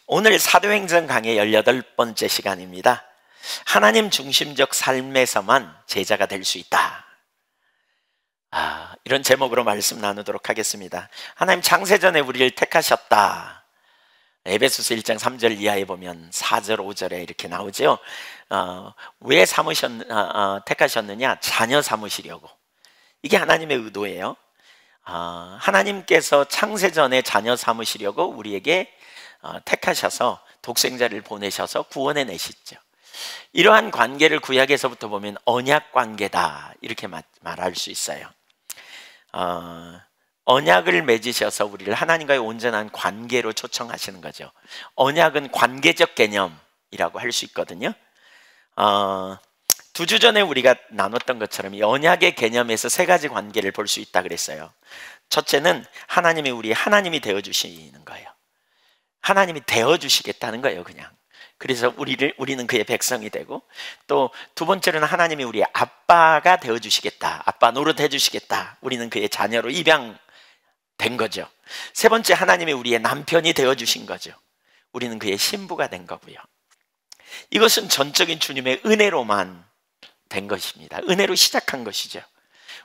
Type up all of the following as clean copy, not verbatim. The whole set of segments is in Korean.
오늘 사도행전 강의 18번째 시간입니다. 하나님 중심적 삶에서만 제자가 될 수 있다. 이런 제목으로 말씀 나누도록 하겠습니다. 하나님 창세전에 우리를 택하셨다. 에베소서 1장 3절 이하에 보면 4절 5절에 이렇게 나오죠. 왜 택하셨느냐? 자녀 삼으시려고. 이게 하나님의 의도예요. 하나님께서 창세전에 자녀 삼으시려고 우리에게 택하셔서 독생자를 보내셔서 구원해 내시죠. 이러한 관계를 구약에서부터 보면 언약 관계다 이렇게 말할 수 있어요. 언약을 맺으셔서 우리를 하나님과의 온전한 관계로 초청하시는 거죠. 언약은 관계적 개념이라고 할 수 있거든요. 2주 전에 우리가 나눴던 것처럼 이 언약의 개념에서 3가지 관계를 볼 수 있다 그랬어요. 첫째는 하나님이 우리 하나님이 되어주시는 거예요. 하나님이 되어주시겠다는 거예요, 그냥. 그래서 우리는 그의 백성이 되고, 또 두 번째로는 하나님이 우리 아빠가 되어주시겠다. 아빠 노릇해 주시겠다. 우리는 그의 자녀로 입양된 거죠. 세 번째, 하나님이 우리의 남편이 되어주신 거죠. 우리는 그의 신부가 된 거고요. 이것은 전적인 주님의 은혜로만 된 것입니다. 은혜로 시작한 것이죠.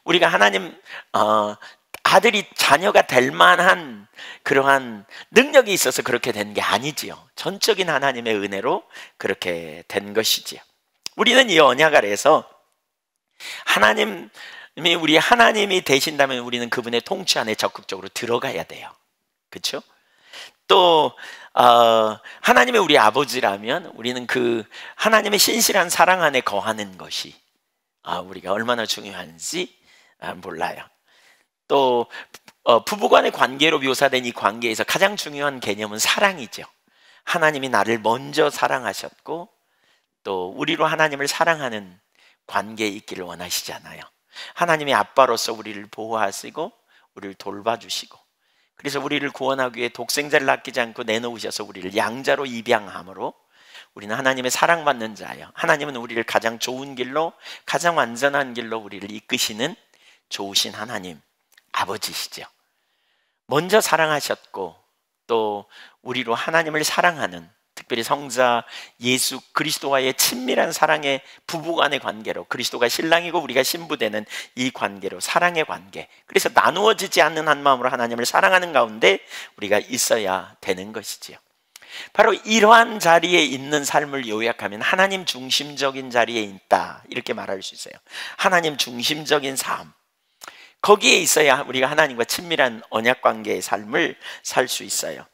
우리가 하나님 아들이 자녀가 될 만한 그러한 능력이 있어서 그렇게 된 게 아니지요. 전적인 하나님의 은혜로 그렇게 된 것이지요. 우리는 이 언약 아래에서 하나님이 우리 하나님이 되신다면 우리는 그분의 통치 안에 적극적으로 들어가야 돼요. 그렇죠? 또 하나님이 우리 아버지라면 우리는 그 하나님의 신실한 사랑 안에 거하는 것이 우리가 얼마나 중요한지 몰라요. 또 부부간의 관계로 묘사된 이 관계에서 가장 중요한 개념은 사랑이죠. 하나님이 나를 먼저 사랑하셨고 또 우리로 하나님을 사랑하는 관계에 있기를 원하시잖아요. 하나님의 아빠로서 우리를 보호하시고 우리를 돌봐주시고, 그래서 우리를 구원하기 위해 독생자를 아끼지 않고 내놓으셔서 우리를 양자로 입양함으로 우리는 하나님의 사랑받는 자예요. 하나님은 우리를 가장 좋은 길로, 가장 완전한 길로 우리를 이끄시는 좋으신 하나님 아버지시죠. 먼저 사랑하셨고 또 우리로 하나님을 사랑하는, 특별히 성자 예수 그리스도와의 친밀한 사랑의 부부간의 관계로, 그리스도가 신랑이고 우리가 신부되는 이 관계로, 사랑의 관계, 그래서 나누어지지 않는 한 마음으로 하나님을 사랑하는 가운데 우리가 있어야 되는 것이지요. 바로 이러한 자리에 있는 삶을 요약하면 하나님 중심적인 자리에 있다 이렇게 말할 수 있어요. 하나님 중심적인 삶, 거기에 있어야 우리가 하나님과 친밀한 언약관계의 삶을 살 수 있어요.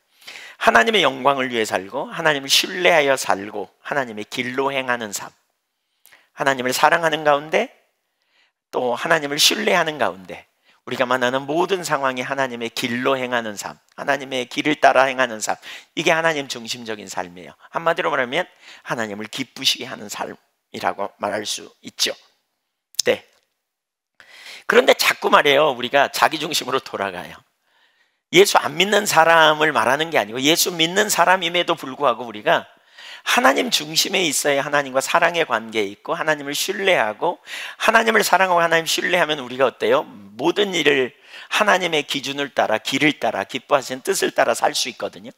하나님의 영광을 위해 살고 하나님을 신뢰하여 살고 하나님의 길로 행하는 삶, 하나님을 사랑하는 가운데 또 하나님을 신뢰하는 가운데 우리가 만나는 모든 상황이 하나님의 길로 행하는 삶, 하나님의 길을 따라 행하는 삶, 이게 하나님 중심적인 삶이에요. 한마디로 말하면 하나님을 기쁘시게 하는 삶이라고 말할 수 있죠. 네. 그런데 자꾸 말해요, 우리가 자기중심으로 돌아가요. 예수 안 믿는 사람을 말하는 게 아니고 예수 믿는 사람임에도 불구하고 우리가 하나님 중심에 있어야 하나님과 사랑의 관계에 있고 하나님을 신뢰하고, 하나님을 사랑하고 하나님 신뢰하면 우리가 어때요? 모든 일을 하나님의 기준을 따라, 길을 따라, 기뻐하시는 뜻을 따라 살 수 있거든요.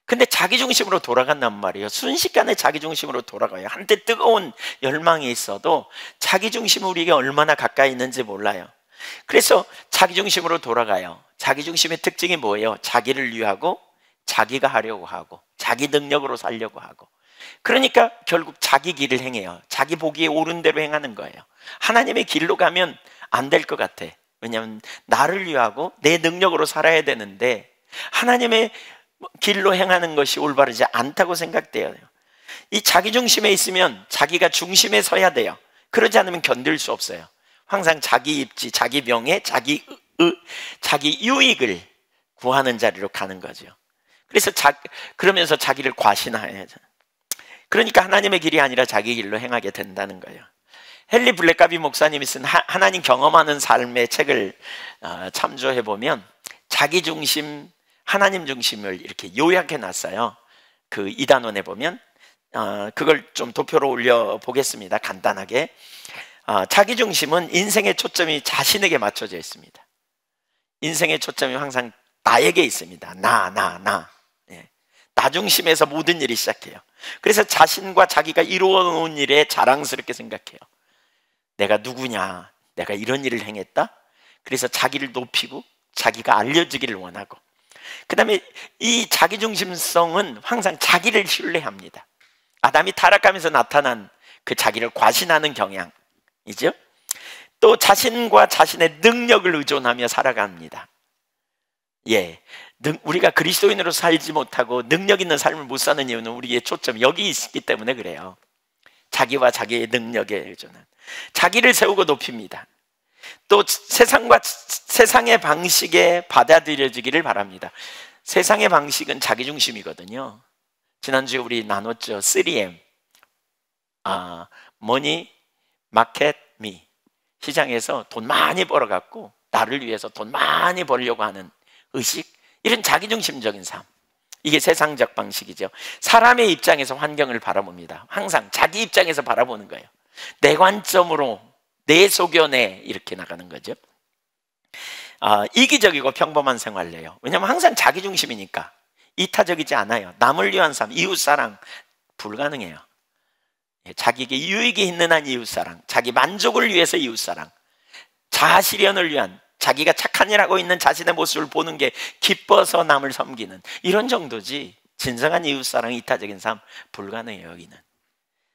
근데 자기중심으로 돌아간단 말이에요. 순식간에 자기중심으로 돌아가요. 한때 뜨거운 열망이 있어도 자기중심이 우리에게 얼마나 가까이 있는지 몰라요. 그래서 자기중심으로 돌아가요. 자기중심의 특징이 뭐예요? 자기를 위하고 자기가 하려고 하고 자기 능력으로 살려고 하고, 그러니까 결국 자기 길을 행해요. 자기 보기에 옳은 대로 행하는 거예요. 하나님의 길로 가면 안 될 것 같아. 왜냐하면 나를 위하고 내 능력으로 살아야 되는데 하나님의 길로 행하는 것이 올바르지 않다고 생각돼요. 이 자기 중심에 있으면 자기가 중심에 서야 돼요. 그러지 않으면 견딜 수 없어요. 항상 자기 입지, 자기 명예, 자기 유익을 구하는 자리로 가는 거죠. 그래서 그러면서 자기를 과신해야죠. 그러니까 하나님의 길이 아니라 자기 길로 행하게 된다는 거예요. 헨리 블랙가비 목사님이 쓴 하나님 경험하는 삶의 책을 참조해 보면 자기 중심, 하나님 중심을 이렇게 요약해 놨어요. 그 2단원에 보면 그걸 좀 도표로 올려 보겠습니다. 간단하게. 자기 중심은 인생의 초점이 자신에게 맞춰져 있습니다. 인생의 초점이 항상 나에게 있습니다. 나. 나 중심에서 모든 일이 시작해요. 그래서 자신과 자기가 이루어놓은 일에 자랑스럽게 생각해요. 내가 누구냐? 내가 이런 일을 행했다? 그래서 자기를 높이고 자기가 알려지기를 원하고, 그 다음에 이 자기중심성은 항상 자기를 신뢰합니다. 아담이 타락하면서 나타난 그 자기를 과신하는 경향이죠. 또 자신과 자신의 능력을 의존하며 살아갑니다. 예, 우리가 그리스도인으로 살지 못하고 능력 있는 삶을 못 사는 이유는 우리의 초점이 여기 있기 때문에 그래요. 자기와 자기의 능력에 의존한, 자기를 세우고 높입니다. 또 세상의 방식에 받아들여지기를 바랍니다. 세상의 방식은 자기중심이거든요. 지난주에 우리 나눴죠. 3M, 머니, 마켓, 미. 시장에서 돈 많이 벌어갖고 나를 위해서 돈 많이 벌려고 하는 의식, 이런 자기중심적인 삶, 이게 세상적 방식이죠. 사람의 입장에서 환경을 바라봅니다. 항상 자기 입장에서 바라보는 거예요. 내 관점으로, 내 소견에 이렇게 나가는 거죠. 이기적이고 평범한 생활이에요. 왜냐하면 항상 자기중심이니까 이타적이지 않아요. 남을 위한 삶, 이웃사랑 불가능해요. 자기에게 유익이 있는 한 이웃사랑, 자기 만족을 위해서 이웃사랑, 자아실현을 위한, 자기가 착한 일 하고 있는 자신의 모습을 보는 게 기뻐서 남을 섬기는 이런 정도지, 진정한 이웃사랑, 이타적인 삶 불가능해요. 여기는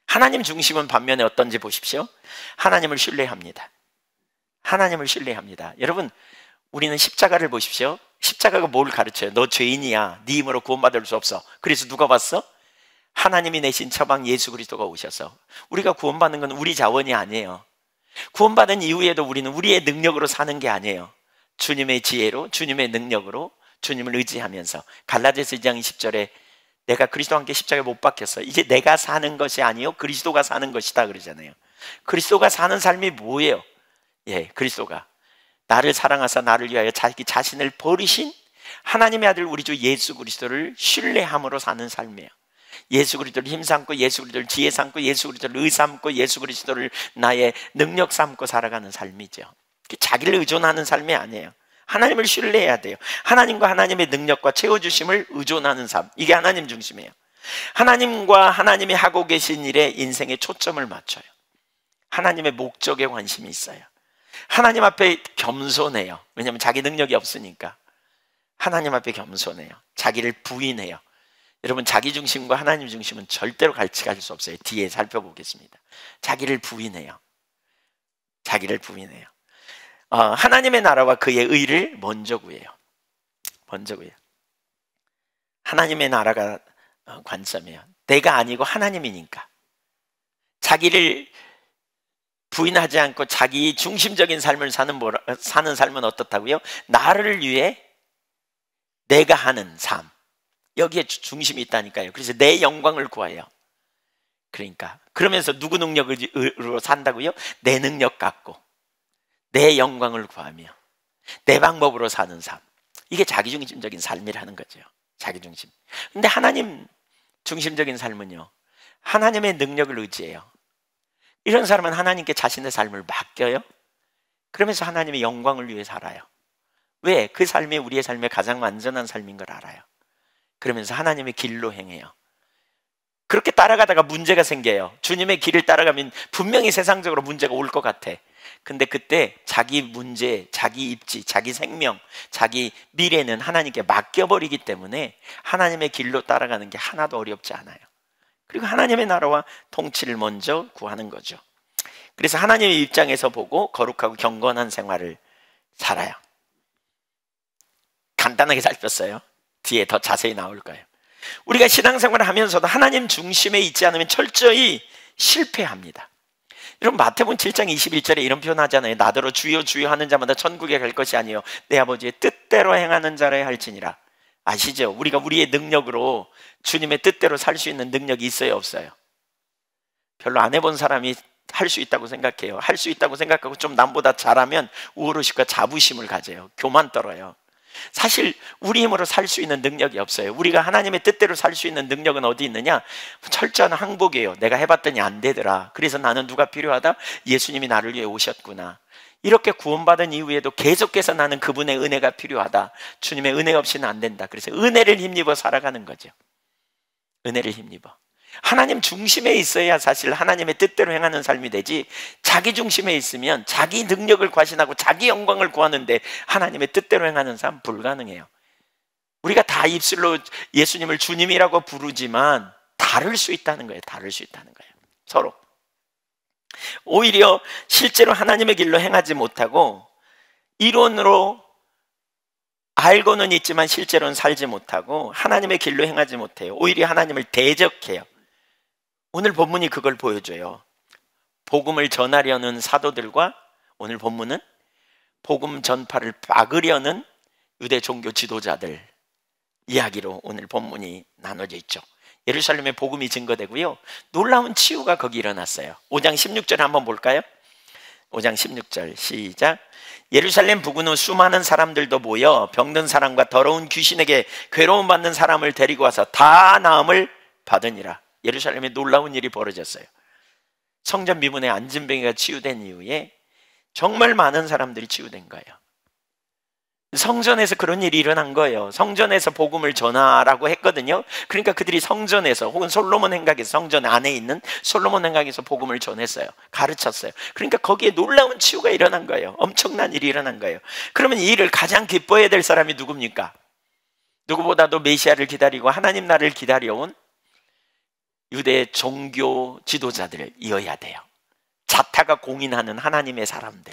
하나님 중심은 반면에 어떤지 보십시오. 하나님을 신뢰합니다. 하나님을 신뢰합니다. 여러분, 우리는 십자가를 보십시오. 십자가가 뭘 가르쳐요? 너 죄인이야, 네 힘으로 구원받을 수 없어. 그래서 누가 봤어? 하나님이 내신 처방 예수 그리스도가 오셔서. 우리가 구원받는 건 우리 자원이 아니에요. 구원받은 이후에도 우리는 우리의 능력으로 사는 게 아니에요. 주님의 지혜로, 주님의 능력으로, 주님을 의지하면서. 갈라디아서 2장 20절에 내가 그리스도와 함께 십자가에 못 박혔어. 이제 내가 사는 것이 아니요 그리스도가 사는 것이다 그러잖아요. 그리스도가 사는 삶이 뭐예요? 예, 그리스도가 나를 사랑하사 나를 위하여 자기 자신을 버리신 하나님의 아들 우리 주 예수 그리스도를 신뢰함으로 사는 삶이에요. 예수 그리스도를 힘 삼고, 예수 그리스도를 지혜 삼고, 예수 그리스도를 의 삼고, 예수 그리스도를 나의 능력 삼고 살아가는 삶이죠. 자기를 의존하는 삶이 아니에요. 하나님을 신뢰해야 돼요. 하나님과 하나님의 능력과 채워주심을 의존하는 삶, 이게 하나님 중심이에요. 하나님과 하나님이 하고 계신 일에 인생의 초점을 맞춰요. 하나님의 목적에 관심이 있어요. 하나님 앞에 겸손해요. 왜냐하면 자기 능력이 없으니까. 하나님 앞에 겸손해요. 자기를 부인해요. 여러분, 자기 중심과 하나님 중심은 절대로 같이 갈 수 없어요. 뒤에 살펴보겠습니다. 자기를 부인해요. 자기를 부인해요. 하나님의 나라와 그의 의를 먼저 구해요. 먼저 구해요. 하나님의 나라가 관점이에요. 내가 아니고 하나님이니까. 자기를 부인하지 않고 자기 중심적인 삶을 사는 삶은 어떻다고요? 나를 위해 내가 하는 삶, 여기에 중심이 있다니까요. 그래서 내 영광을 구해요. 그러니까 그러면서 누구 능력으로 산다고요? 내 능력 갖고 내 영광을 구하며 내 방법으로 사는 삶, 이게 자기중심적인 삶이라는 거죠. 자기중심. 근데 하나님 중심적인 삶은요, 하나님의 능력을 의지해요. 이런 사람은 하나님께 자신의 삶을 맡겨요. 그러면서 하나님의 영광을 위해 살아요. 왜? 그 삶이 우리의 삶의 가장 완전한 삶인 걸 알아요. 그러면서 하나님의 길로 행해요. 그렇게 따라가다가 문제가 생겨요. 주님의 길을 따라가면 분명히 세상적으로 문제가 올 것 같아. 근데 그때 자기 문제, 자기 입지, 자기 생명, 자기 미래는 하나님께 맡겨버리기 때문에 하나님의 길로 따라가는 게 하나도 어렵지 않아요. 그리고 하나님의 나라와 통치를 먼저 구하는 거죠. 그래서 하나님의 입장에서 보고 거룩하고 경건한 생활을 살아요. 간단하게 살폈어요. 뒤에 더 자세히 나올 거예요. 우리가 신앙생활을 하면서도 하나님 중심에 있지 않으면 철저히 실패합니다. 여러분, 마태복음 7장 21절에 이런 표현 하잖아요. 나더러 주여 주여 하는 자마다 천국에 갈 것이 아니요 내 아버지의 뜻대로 행하는 자라 할지니라. 아시죠? 우리가 우리의 능력으로 주님의 뜻대로 살 수 있는 능력이 있어요, 없어요? 별로 안 해본 사람이 할 수 있다고 생각해요. 할 수 있다고 생각하고 좀 남보다 잘하면 우월의식과 자부심을 가져요. 교만 떨어요. 사실 우리 힘으로 살 수 있는 능력이 없어요. 우리가 하나님의 뜻대로 살 수 있는 능력은 어디 있느냐? 철저한 항복이에요. 내가 해봤더니 안 되더라. 그래서 나는 누가 필요하다? 예수님이 나를 위해 오셨구나. 이렇게 구원받은 이후에도 계속해서 나는 그분의 은혜가 필요하다. 주님의 은혜 없이는 안 된다. 그래서 은혜를 힘입어 살아가는 거죠. 은혜를 힘입어. 하나님 중심에 있어야 사실 하나님의 뜻대로 행하는 삶이 되지, 자기 중심에 있으면 자기 능력을 과신하고 자기 영광을 구하는데 하나님의 뜻대로 행하는 삶 불가능해요. 우리가 다 입술로 예수님을 주님이라고 부르지만 다를 수 있다는 거예요. 다를 수 있다는 거예요. 서로. 오히려 실제로 하나님의 길로 행하지 못하고 이론으로 알고는 있지만 실제로는 살지 못하고 하나님의 길로 행하지 못해요. 오히려 하나님을 대적해요. 오늘 본문이 그걸 보여줘요. 복음을 전하려는 사도들과 오늘 본문은 복음 전파를 막으려는 유대 종교 지도자들 이야기로 오늘 본문이 나눠져 있죠. 예루살렘에 복음이 증거되고요, 놀라운 치유가 거기 일어났어요. 5장 16절 한번 볼까요? 5장 16절 시작. 예루살렘 부근의 수많은 사람들도 모여 병든 사람과 더러운 귀신에게 괴로움 받는 사람을 데리고 와서 다 나음을 받으니라. 예루살렘에 놀라운 일이 벌어졌어요. 성전 미문에 안진뱅이가 치유된 이후에 정말 많은 사람들이 치유된 거예요. 성전에서 그런 일이 일어난 거예요. 성전에서 복음을 전하라고 했거든요. 그러니까 그들이 성전에서 혹은 솔로몬 행각에서, 성전 안에 있는 솔로몬 행각에서 복음을 전했어요. 가르쳤어요. 그러니까 거기에 놀라운 치유가 일어난 거예요. 엄청난 일이 일어난 거예요. 그러면 이 일을 가장 기뻐해야 될 사람이 누굽니까? 누구보다도 메시아를 기다리고 하나님 나라를 기다려온 유대 종교 지도자들이어야 돼요. 자타가 공인하는 하나님의 사람들,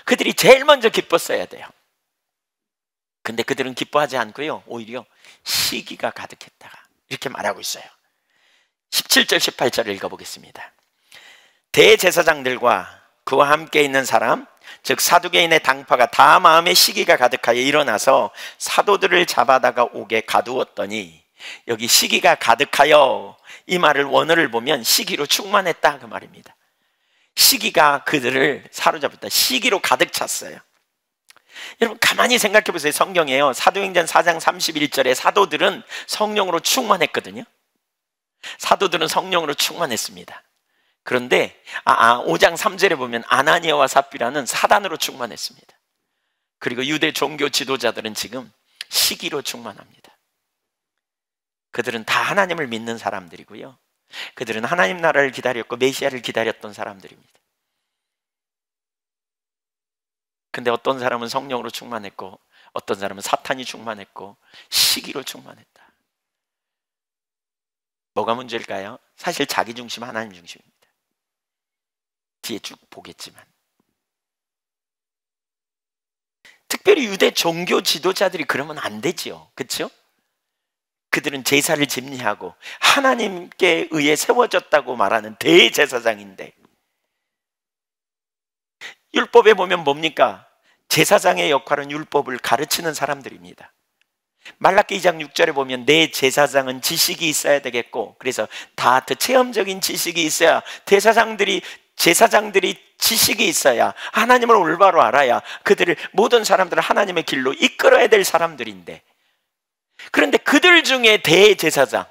그들이 제일 먼저 기뻤어야 돼요. 근데 그들은 기뻐하지 않고요, 오히려 시기가 가득했다 이렇게 말하고 있어요. 17절 18절을 읽어보겠습니다. 대제사장들과 그와 함께 있는 사람, 즉 사두개인의 당파가 다 마음에 시기가 가득하여 일어나서 사도들을 잡아다가 옥에 가두었더니, 여기 시기가 가득하여, 이 말을 원어를 보면 시기로 충만했다 그 말입니다. 시기가 그들을 사로잡았다. 시기로 가득 찼어요. 여러분 가만히 생각해 보세요. 성경에요, 사도행전 4장 31절에 사도들은 성령으로 충만했거든요. 사도들은 성령으로 충만했습니다. 그런데 5장 3절에 보면 아나니아와 삽비라는 사단으로 충만했습니다. 그리고 유대 종교 지도자들은 지금 시기로 충만합니다. 그들은 다 하나님을 믿는 사람들이고요, 그들은 하나님 나라를 기다렸고 메시아를 기다렸던 사람들입니다. 근데 어떤 사람은 성령으로 충만했고 어떤 사람은 사탄이 충만했고 시기로 충만했다. 뭐가 문제일까요? 사실 자기 중심, 하나님 중심입니다. 뒤에 쭉 보겠지만, 특별히 유대 종교 지도자들이 그러면 안 되지요. 그렇죠? 그들은 제사를 집리하고 하나님께 의해 세워졌다고 말하는 대제사장인데, 율법에 보면 뭡니까? 제사장의 역할은 율법을 가르치는 사람들입니다. 말라기 2장 6절에 보면 내 제사장은 지식이 있어야 되겠고, 그래서 다트 체험적인 지식이 있어야, 제사장들이 지식이 있어야, 하나님을 올바로 알아야 그들을, 모든 사람들을 하나님의 길로 이끌어야 될 사람들인데, 그런데 그들 중에 대제사장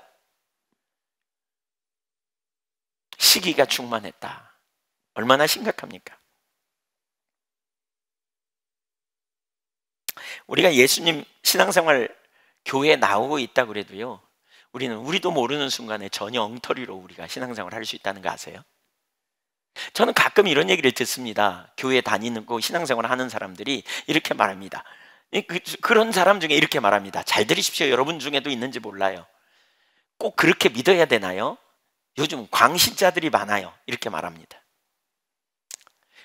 시기가 충만했다. 얼마나 심각합니까? 우리가 예수님 신앙생활 교회에 나오고 있다 그래도요, 우리도 모르는 순간에 전혀 엉터리로 우리가 신앙생활 할 수 있다는 거 아세요? 저는 가끔 이런 얘기를 듣습니다. 교회 다니는 거 신앙생활 하는 사람들이 이렇게 말합니다. 그런 사람 중에 이렇게 말합니다. 잘 들으십시오. 여러분 중에도 있는지 몰라요. 꼭 그렇게 믿어야 되나요? 요즘 광신자들이 많아요. 이렇게 말합니다.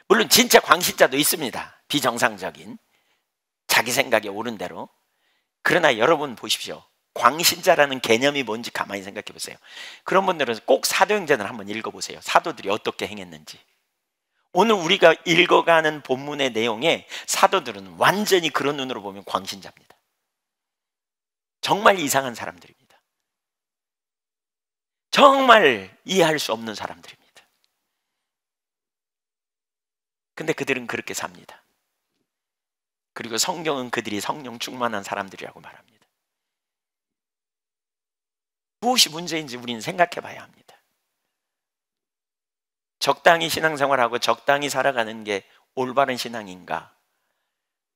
물론 진짜 광신자도 있습니다. 비정상적인, 자기 생각에 옳은 대로. 그러나 여러분 보십시오. 광신자라는 개념이 뭔지 가만히 생각해 보세요. 그런 분들은 꼭 사도행전을 한번 읽어보세요. 사도들이 어떻게 행했는지. 오늘 우리가 읽어가는 본문의 내용에 사도들은 완전히 그런 눈으로 보면 광신자입니다. 정말 이상한 사람들입니다. 정말 이해할 수 없는 사람들입니다. 근데 그들은 그렇게 삽니다. 그리고 성경은 그들이 성령 충만한 사람들이라고 말합니다. 무엇이 문제인지 우리는 생각해 봐야 합니다. 적당히 신앙생활하고 적당히 살아가는 게 올바른 신앙인가?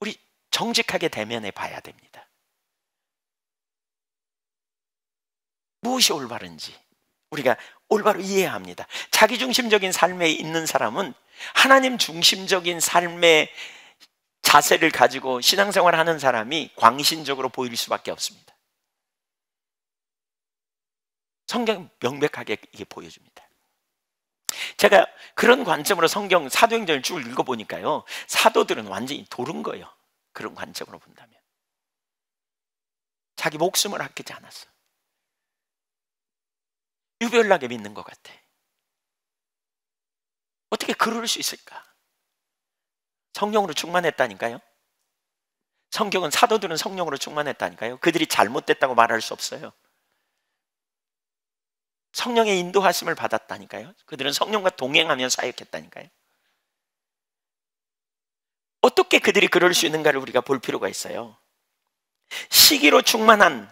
우리 정직하게 대면해 봐야 됩니다. 무엇이 올바른지 우리가 올바로 이해해야 합니다. 자기중심적인 삶에 있는 사람은 하나님 중심적인 삶의 자세를 가지고 신앙생활을 하는 사람이 광신적으로 보일 수밖에 없습니다. 성경이 명백하게 이게 보여줍니다. 제가 그런 관점으로 성경 사도행전을 쭉 읽어보니까요, 사도들은 완전히 도른 거예요. 그런 관점으로 본다면 자기 목숨을 아끼지 않았어. 유별나게 믿는 것 같아. 어떻게 그럴 수 있을까? 성령으로 충만했다니까요. 성경은 사도들은 성령으로 충만했다니까요. 그들이 잘못됐다고 말할 수 없어요. 성령의 인도하심을 받았다니까요. 그들은 성령과 동행하며 사역했다니까요. 어떻게 그들이 그럴 수 있는가를 우리가 볼 필요가 있어요. 시기로 충만한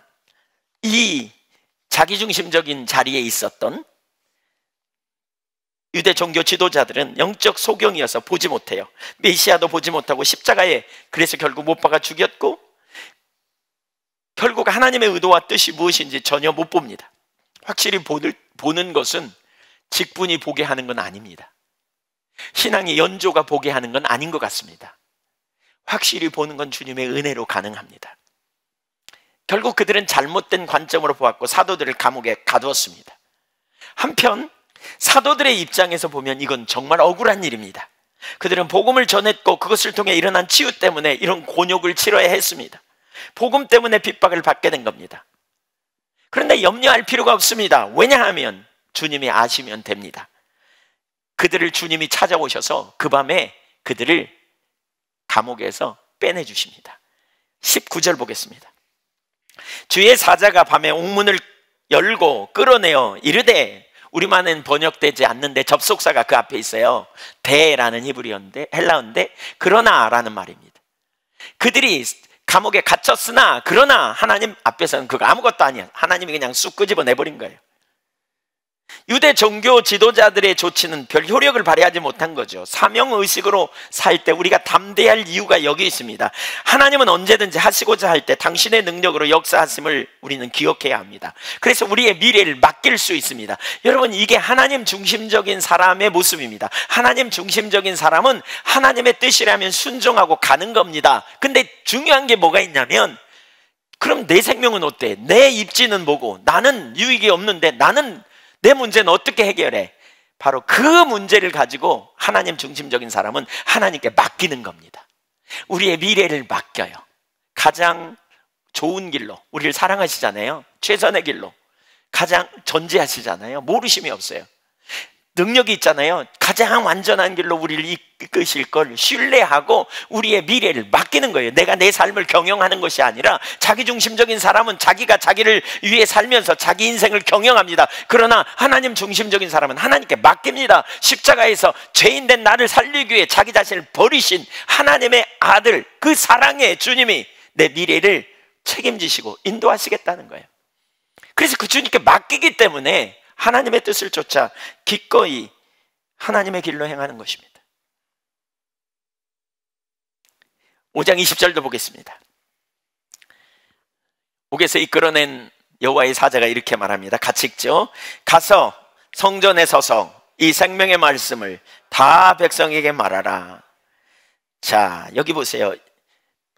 이 자기중심적인 자리에 있었던 유대 종교 지도자들은 영적 소경이어서 보지 못해요. 메시아도 보지 못하고 십자가에 그래서 결국 못 박아 죽였고, 결국 하나님의 의도와 뜻이 무엇인지 전혀 못 봅니다. 확실히 보는 것은 직분이 보게 하는 건 아닙니다. 신앙의 연조가 보게 하는 건 아닌 것 같습니다. 확실히 보는 건 주님의 은혜로 가능합니다. 결국 그들은 잘못된 관점으로 보았고 사도들을 감옥에 가두었습니다. 한편 사도들의 입장에서 보면 이건 정말 억울한 일입니다. 그들은 복음을 전했고 그것을 통해 일어난 치유 때문에 이런 곤욕을 치러야 했습니다. 복음 때문에 핍박을 받게 된 겁니다. 그런데 염려할 필요가 없습니다. 왜냐하면 주님이 아시면 됩니다. 그들을 주님이 찾아오셔서 그 밤에 그들을 감옥에서 빼내주십니다. 19절 보겠습니다. 주의 사자가 밤에 옥문을 열고 끌어내어 이르되, 우리만은 번역되지 않는데 접속사가 그 앞에 있어요. 대라는 히브리어인데, 헬라어인데 그러나 라는 말입니다. 그들이 감옥에 갇혔으나 그러나 하나님 앞에서는 그거 아무것도 아니야. 하나님이 그냥 쑥 끄집어 내버린 거예요. 유대 종교 지도자들의 조치는 별 효력을 발휘하지 못한 거죠. 사명의식으로 살 때 우리가 담대할 이유가 여기 있습니다. 하나님은 언제든지 하시고자 할 때 당신의 능력으로 역사하심을 우리는 기억해야 합니다. 그래서 우리의 미래를 맡길 수 있습니다. 여러분, 이게 하나님 중심적인 사람의 모습입니다. 하나님 중심적인 사람은 하나님의 뜻이라면 순종하고 가는 겁니다. 근데 중요한 게 뭐가 있냐면, 그럼 내 생명은 어때? 내 입지는 뭐고? 나는 유익이 없는데 내 문제는 어떻게 해결해? 바로 그 문제를 가지고 하나님 중심적인 사람은 하나님께 맡기는 겁니다. 우리의 미래를 맡겨요. 가장 좋은 길로, 우리를 사랑하시잖아요. 최선의 길로 가장 전제하시잖아요. 모르심이 없어요. 능력이 있잖아요. 가장 완전한 길로 우리를 이끄실 걸 신뢰하고 우리의 미래를 맡기는 거예요. 내가 내 삶을 경영하는 것이 아니라, 자기중심적인 사람은 자기가 자기를 위해 살면서 자기 인생을 경영합니다. 그러나 하나님 중심적인 사람은 하나님께 맡깁니다. 십자가에서 죄인된 나를 살리기 위해 자기 자신을 버리신 하나님의 아들, 그 사랑의 주님이 내 미래를 책임지시고 인도하시겠다는 거예요. 그래서 그 주님께 맡기기 때문에 하나님의 뜻을 쫓아 기꺼이 하나님의 길로 행하는 것입니다. 5장 20절도 보겠습니다. 옥에서 이끌어낸 여호와의 사자가 이렇게 말합니다. 같이 읽죠. 가서 성전에 서서 이 생명의 말씀을 다 백성에게 말하라. 자, 여기 보세요.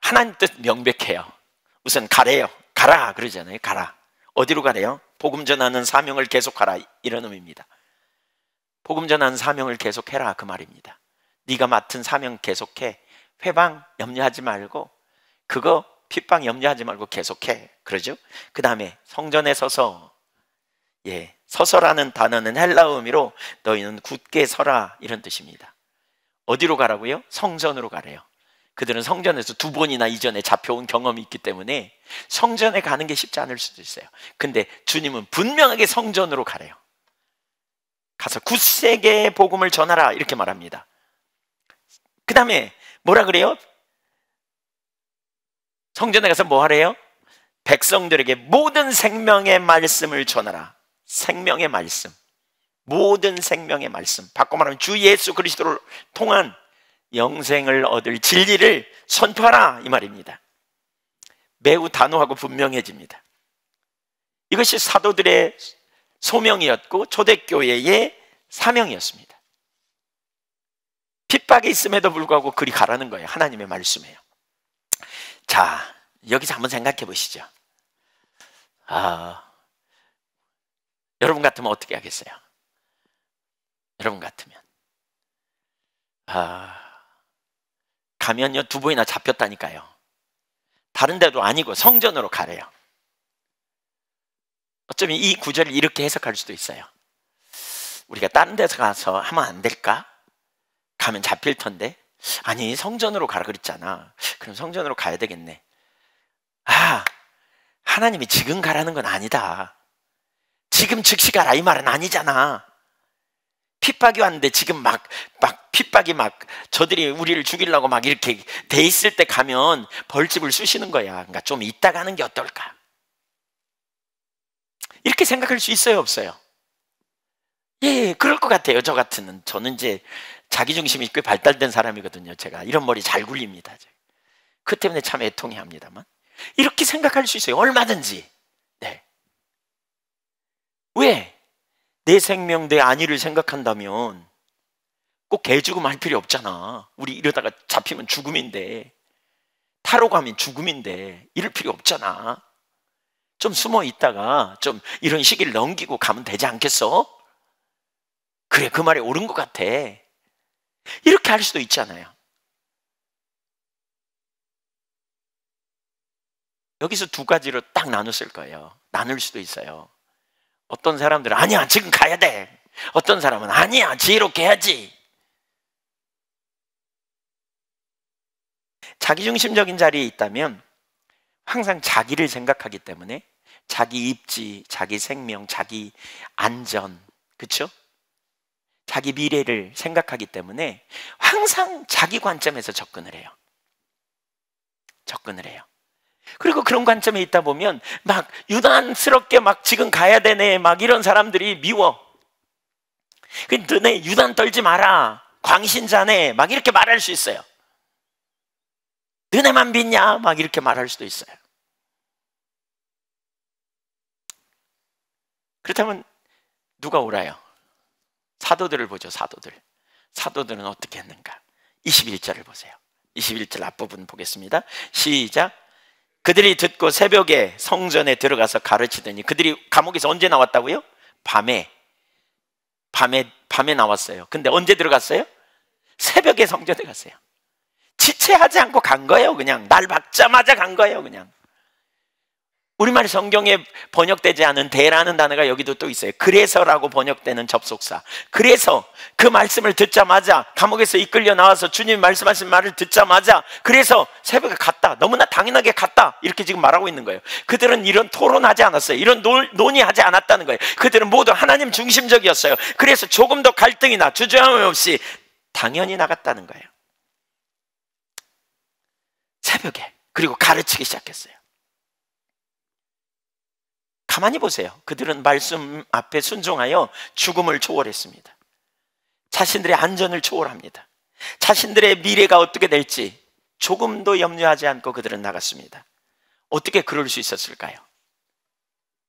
하나님 뜻 명백해요. 우선 가래요. 가라 그러잖아요. 가라. 어디로 가래요? 복음 전하는 사명을 계속하라, 이런 의미입니다. 복음 전하는 사명을 계속해라, 그 말입니다. 네가 맡은 사명 계속해. 회방 염려하지 말고, 그거 핍박 염려하지 말고 계속해. 그러죠? 그 다음에 성전에 서서, 서서라는 단어는 헬라어 의미로 너희는 굳게 서라, 이런 뜻입니다. 어디로 가라고요? 성전으로 가래요. 그들은 성전에서 2번이나 이전에 잡혀온 경험이 있기 때문에 성전에 가는 게 쉽지 않을 수도 있어요. 근데 주님은 분명하게 성전으로 가래요. 가서 굳세게 복음을 전하라, 이렇게 말합니다. 그 다음에 뭐라 그래요? 성전에 가서 뭐 하래요? 백성들에게 모든 생명의 말씀을 전하라. 생명의 말씀, 모든 생명의 말씀, 바꿔 말하면 주 예수 그리스도를 통한 영생을 얻을 진리를 선포하라, 이 말입니다. 매우 단호하고 분명해집니다. 이것이 사도들의 소명이었고 초대교회의 사명이었습니다. 핍박이 있음에도 불구하고 그리 가라는 거예요. 하나님의 말씀이에요. 자, 여기서 한번 생각해 보시죠. 여러분 같으면 어떻게 하겠어요? 여러분 같으면 가면요 2번이나 잡혔다니까요. 다른 데도 아니고 성전으로 가래요. 어쩌면 이 구절을 이렇게 해석할 수도 있어요. 우리가 다른 데서 가서 하면 안 될까? 가면 잡힐 텐데. 아니, 성전으로 가라 그랬잖아. 그럼 성전으로 가야 되겠네. 하나님이 지금 가라는 건 아니다. 지금 즉시 가라 이 말은 아니잖아. 핍박이 왔는데 지금 막 핍박이 저들이 우리를 죽이려고 막 이렇게 돼 있을 때 가면 벌집을 쑤시는 거야. 그러니까 좀 이따 가는 게 어떨까? 이렇게 생각할 수 있어요, 없어요? 예, 그럴 것 같아요. 저는 이제 자기중심이 꽤 발달된 사람이거든요. 제가 이런 머리 잘 굴립니다. 그 때문에 참 애통해 합니다만 이렇게 생각할 수 있어요. 얼마든지. 네. 왜? 내 생명, 내 안위를 생각한다면 꼭 개죽음 할 필요 없잖아. 우리 이러다가 잡히면 죽음인데, 타로 가면 죽음인데 이럴 필요 없잖아. 좀 숨어 있다가 좀 이런 시기를 넘기고 가면 되지 않겠어? 그래, 그 말이 옳은 것 같아. 이렇게 할 수도 있잖아요. 여기서 2가지로 딱 나눴을 거예요. 나눌 수도 있어요. 어떤 사람들은 아니야, 지금 가야 돼. 어떤 사람은 아니야, 지혜롭게 해야지. 자기중심적인 자리에 있다면 항상 자기를 생각하기 때문에 자기 입지, 자기 생명, 자기 안전, 그렇죠? 자기 미래를 생각하기 때문에 항상 자기 관점에서 접근을 해요. 그리고 그런 관점에 있다 보면 막 유난스럽게 막 지금 가야 되네 막 이런 사람들이 미워. 너네 유난 떨지 마라, 광신자네 막 이렇게 말할 수 있어요. 너네만 믿냐 막 이렇게 말할 수도 있어요. 그렇다면 누가 옳아요? 사도들을 보죠. 사도들은 어떻게 했는가? 21절을 보세요. 21절 앞부분 보겠습니다. 시작. 그들이 듣고 새벽에 성전에 들어가서 가르치더니, 그들이 감옥에서 언제 나왔다고요? 밤에 나왔어요. 근데 언제 들어갔어요? 새벽에 성전에 갔어요. 지체하지 않고 간 거예요. 그냥 날 받자마자 간 거예요. 그냥. 우리말 성경에 번역되지 않은 대라는 단어가 여기도 또 있어요. 그래서라고 번역되는 접속사. 그래서 그 말씀을 듣자마자, 감옥에서 이끌려 나와서 주님 말씀하신 말을 듣자마자, 그래서 새벽에 갔다. 너무나 당연하게 갔다. 이렇게 지금 말하고 있는 거예요. 그들은 이런 토론하지 않았어요. 이런 논의하지 않았다는 거예요. 그들은 모두 하나님 중심적이었어요. 그래서 조금 더 갈등이나 주저함 없이 당연히 나갔다는 거예요. 새벽에. 그리고 가르치기 시작했어요. 가만히 보세요. 그들은 말씀 앞에 순종하여 죽음을 초월했습니다. 자신들의 안전을 초월합니다. 자신들의 미래가 어떻게 될지 조금도 염려하지 않고 그들은 나갔습니다. 어떻게 그럴 수 있었을까요?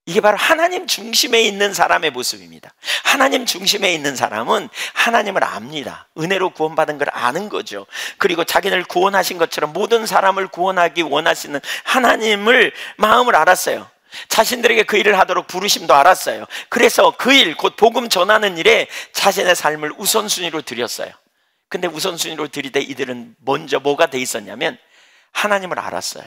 이게 바로 하나님 중심에 있는 사람의 모습입니다. 하나님 중심에 있는 사람은 하나님을 압니다. 은혜로 구원받은 걸 아는 거죠. 그리고 자기를 구원하신 것처럼 모든 사람을 구원하기 원하시는 하나님을 마음을 알았어요. 자신들에게 그 일을 하도록 부르심도 알았어요. 그래서 그 일, 곧 복음 전하는 일에 자신의 삶을 우선순위로 드렸어요. 근데 우선순위로 드리되 이들은 먼저 뭐가 돼 있었냐면 하나님을 알았어요.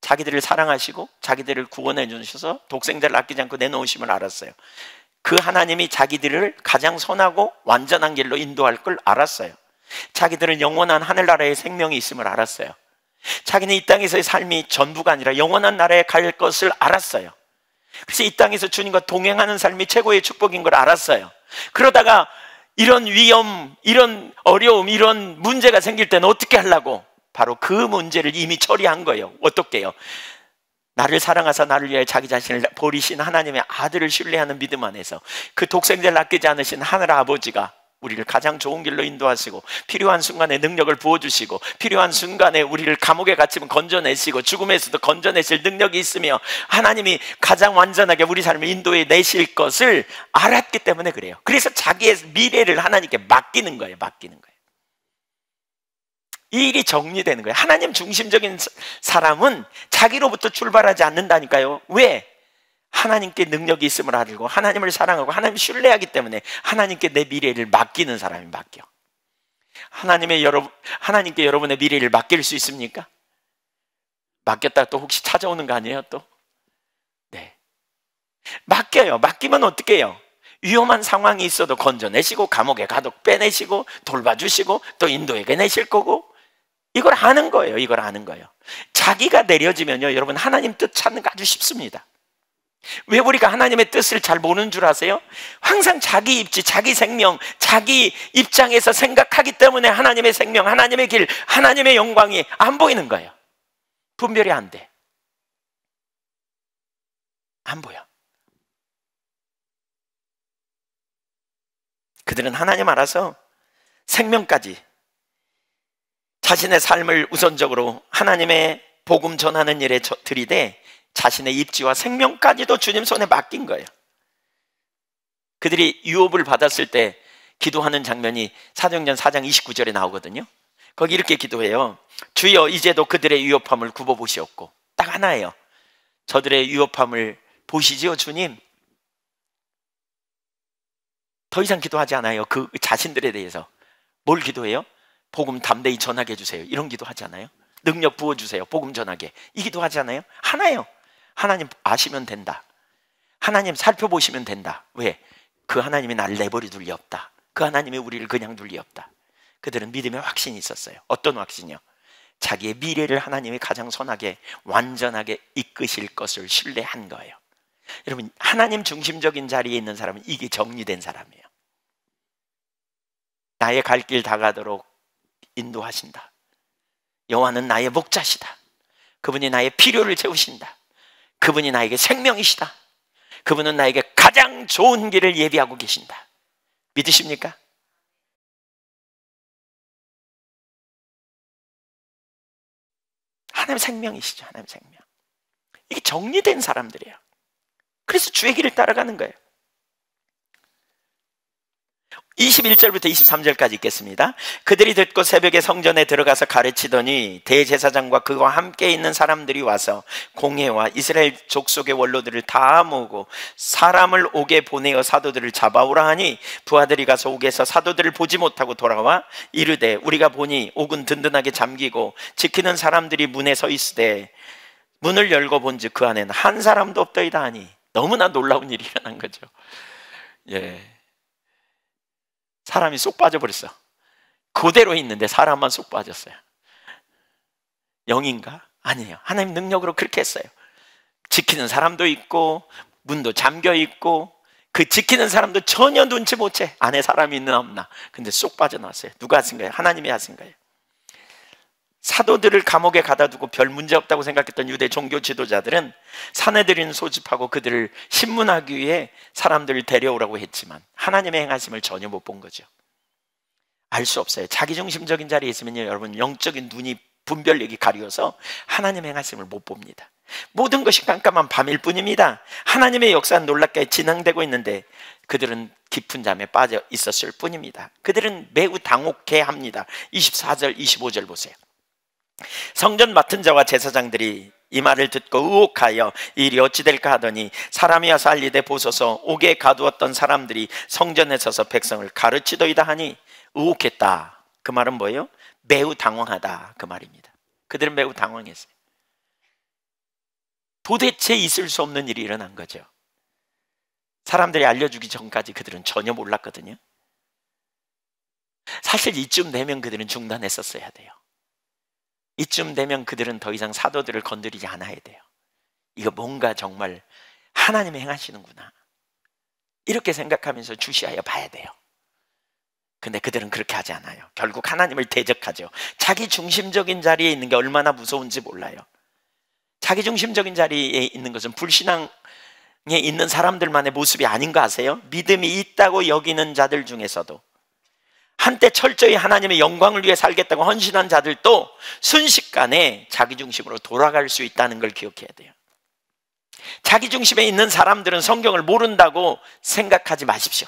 자기들을 사랑하시고 자기들을 구원해 주셔서 독생자를 아끼지 않고 내놓으심을 알았어요. 그 하나님이 자기들을 가장 선하고 완전한 길로 인도할 걸 알았어요. 자기들은 영원한 하늘나라의 생명이 있음을 알았어요. 자기는 이 땅에서의 삶이 전부가 아니라 영원한 나라에 갈 것을 알았어요. 그래서 이 땅에서 주님과 동행하는 삶이 최고의 축복인 걸 알았어요. 그러다가 이런 위험, 이런 어려움, 이런 문제가 생길 때는 어떻게 하려고? 바로 그 문제를 이미 처리한 거예요. 어떻게 해요? 나를 사랑하사 나를 위해 자기 자신을 버리신 하나님의 아들을 신뢰하는 믿음 안에서 그 독생자를 아끼지 않으신 하늘 아버지가 우리를 가장 좋은 길로 인도하시고, 필요한 순간에 능력을 부어주시고, 필요한 순간에 우리를 감옥에 갇히면 건져내시고, 죽음에서도 건져내실 능력이 있으며, 하나님이 가장 완전하게 우리 삶을 인도해 내실 것을 알았기 때문에 그래요. 그래서 자기의 미래를 하나님께 맡기는 거예요. 맡기는 거예요. 이 일이 정리되는 거예요. 하나님 중심적인 사람은 자기로부터 출발하지 않는다니까요. 왜? 하나님께 능력이 있음을 알고 하나님을 사랑하고 하나님을 신뢰하기 때문에 하나님께 내 미래를 맡기는 사람이 맡겨. 하나님께 여러분의 미래를 맡길 수 있습니까? 맡겼다가 또 혹시 찾아오는 거 아니에요? 또? 네. 맡겨요. 맡기면 어떻게 해요? 위험한 상황이 있어도 건져내시고, 감옥에 가도 빼내시고, 돌봐주시고, 또 인도에게 내실 거고, 이걸 아는 거예요. 이걸 아는 거예요. 자기가 내려지면요, 여러분, 하나님 뜻 찾는 거 아주 쉽습니다. 왜 우리가 하나님의 뜻을 잘 모르는 줄 아세요? 항상 자기 입지, 자기 생명, 자기 입장에서 생각하기 때문에 하나님의 생명, 하나님의 길, 하나님의 영광이 안 보이는 거예요. 분별이 안 돼. 안 보여. 그들은 하나님 알아서 생명까지, 자신의 삶을 우선적으로 하나님의 복음 전하는 일에 들이대 자신의 입지와 생명까지도 주님 손에 맡긴 거예요. 그들이 유업을 받았을 때 기도하는 장면이 사도행전 4장 29절에 나오거든요. 거기 이렇게 기도해요. 주여, 이제도 그들의 유업함을 굽어보시옵고. 딱 하나예요. 저들의 유업함을 보시지요, 주님. 더 이상 기도하지 않아요. 그 자신들에 대해서. 뭘 기도해요? 복음 담대히 전하게 해주세요. 이런 기도하지 않아요? 능력 부어주세요. 복음 전하게. 이 기도하지 않아요? 하나예요. 하나님 아시면 된다. 하나님 살펴보시면 된다. 왜? 그 하나님이 나를 내버려 둘 리 없다. 그 하나님이 우리를 그냥 둘 리 없다. 그들은 믿음의 확신이 있었어요. 어떤 확신이요? 자기의 미래를 하나님이 가장 선하게 완전하게 이끄실 것을 신뢰한 거예요. 여러분, 하나님 중심적인 자리에 있는 사람은 이게 정리된 사람이에요. 나의 갈 길 다가도록 인도하신다. 여호와는 나의 목자시다. 그분이 나의 필요를 채우신다. 그분이 나에게 생명이시다. 그분은 나에게 가장 좋은 길을 예비하고 계신다. 믿으십니까? 하나님 생명이시죠. 하나님 생명. 이게 정리된 사람들이에요. 그래서 주의 길을 따라가는 거예요. 21절부터 23절까지 읽겠습니다. 그들이 듣고 새벽에 성전에 들어가서 가르치더니 대제사장과 그와 함께 있는 사람들이 와서 공회와 이스라엘 족속의 원로들을 다 모으고 사람을 옥에 보내어 사도들을 잡아오라 하니 부하들이 가서 옥에서 사도들을 보지 못하고 돌아와 이르되 우리가 보니 옥은 든든하게 잠기고 지키는 사람들이 문에 서 있으되 문을 열고 본즉 그 안에는 한 사람도 없더이다 하니 너무나 놀라운 일이 일어난 거죠. 예. 사람이 쏙 빠져버렸어. 그대로 있는데 사람만 쏙 빠졌어요. 영인가? 아니에요. 하나님 능력으로 그렇게 했어요. 지키는 사람도 있고 문도 잠겨 있고 그 지키는 사람도 전혀 눈치 못 채. 안에 사람이 있나 없나. 근데 쏙 빠져나왔어요. 누가 하신 거예요? 하나님이 하신 거예요. 사도들을 감옥에 가다 두고 별 문제 없다고 생각했던 유대 종교 지도자들은 사내들인 소집하고 그들을 신문하기 위해 사람들을 데려오라고 했지만 하나님의 행하심을 전혀 못 본 거죠. 알 수 없어요. 자기중심적인 자리에 있으면요, 여러분 영적인 눈이 분별력이 가려워서 하나님의 행하심을 못 봅니다. 모든 것이 깜깜한 밤일 뿐입니다. 하나님의 역사는 놀랍게 진행되고 있는데 그들은 깊은 잠에 빠져 있었을 뿐입니다. 그들은 매우 당혹해 합니다. 24절 25절 보세요. 성전 맡은 자와 제사장들이 이 말을 듣고 의혹하여 이 일이 어찌 될까 하더니 사람이 와서 알리되 보소서 옥에 가두었던 사람들이 성전에 서서 백성을 가르치더이다 하니 의혹했다. 그 말은 뭐예요? 매우 당황하다 그 말입니다. 그들은 매우 당황했어요. 도대체 있을 수 없는 일이 일어난 거죠. 사람들이 알려주기 전까지 그들은 전혀 몰랐거든요. 사실 이쯤 되면 그들은 중단했었어야 돼요. 이쯤 되면 그들은 더 이상 사도들을 건드리지 않아야 돼요. 이거 뭔가 정말 하나님이 행하시는구나 이렇게 생각하면서 주시하여 봐야 돼요. 근데 그들은 그렇게 하지 않아요. 결국 하나님을 대적하죠. 자기 중심적인 자리에 있는 게 얼마나 무서운지 몰라요. 자기 중심적인 자리에 있는 것은 불신앙에 있는 사람들만의 모습이 아닌 거 아세요? 믿음이 있다고 여기는 자들 중에서도 한때 철저히 하나님의 영광을 위해 살겠다고 헌신한 자들도 순식간에 자기중심으로 돌아갈 수 있다는 걸 기억해야 돼요. 자기중심에 있는 사람들은 성경을 모른다고 생각하지 마십시오.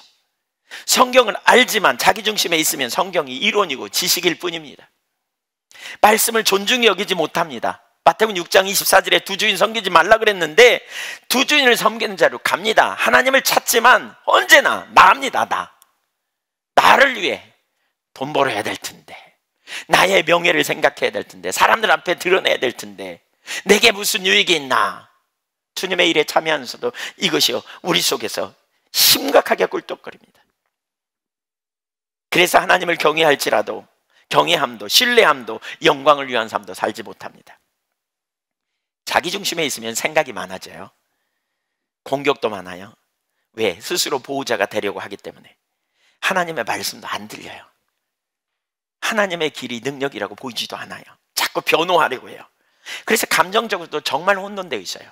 성경을 알지만 자기중심에 있으면 성경이 이론이고 지식일 뿐입니다. 말씀을 존중히 여기지 못합니다. 마태복음 6장 24절에 두 주인 섬기지 말라 그랬는데 두 주인을 섬기는 자로 갑니다. 하나님을 찾지만 언제나 나입니다. 나를 위해 돈 벌어야 될 텐데, 나의 명예를 생각해야 될 텐데, 사람들 앞에 드러내야 될 텐데, 내게 무슨 유익이 있나. 주님의 일에 참여하면서도 이것이요 우리 속에서 심각하게 꿀떡거립니다. 그래서 하나님을 경외할지라도 경외함도 신뢰함도 영광을 위한 삶도 살지 못합니다. 자기중심에 있으면 생각이 많아져요. 공격도 많아요. 왜? 스스로 보호자가 되려고 하기 때문에. 하나님의 말씀도 안 들려요. 하나님의 길이 능력이라고 보이지도 않아요. 자꾸 변호하려고 해요. 그래서 감정적으로도 정말 혼돈되어 있어요.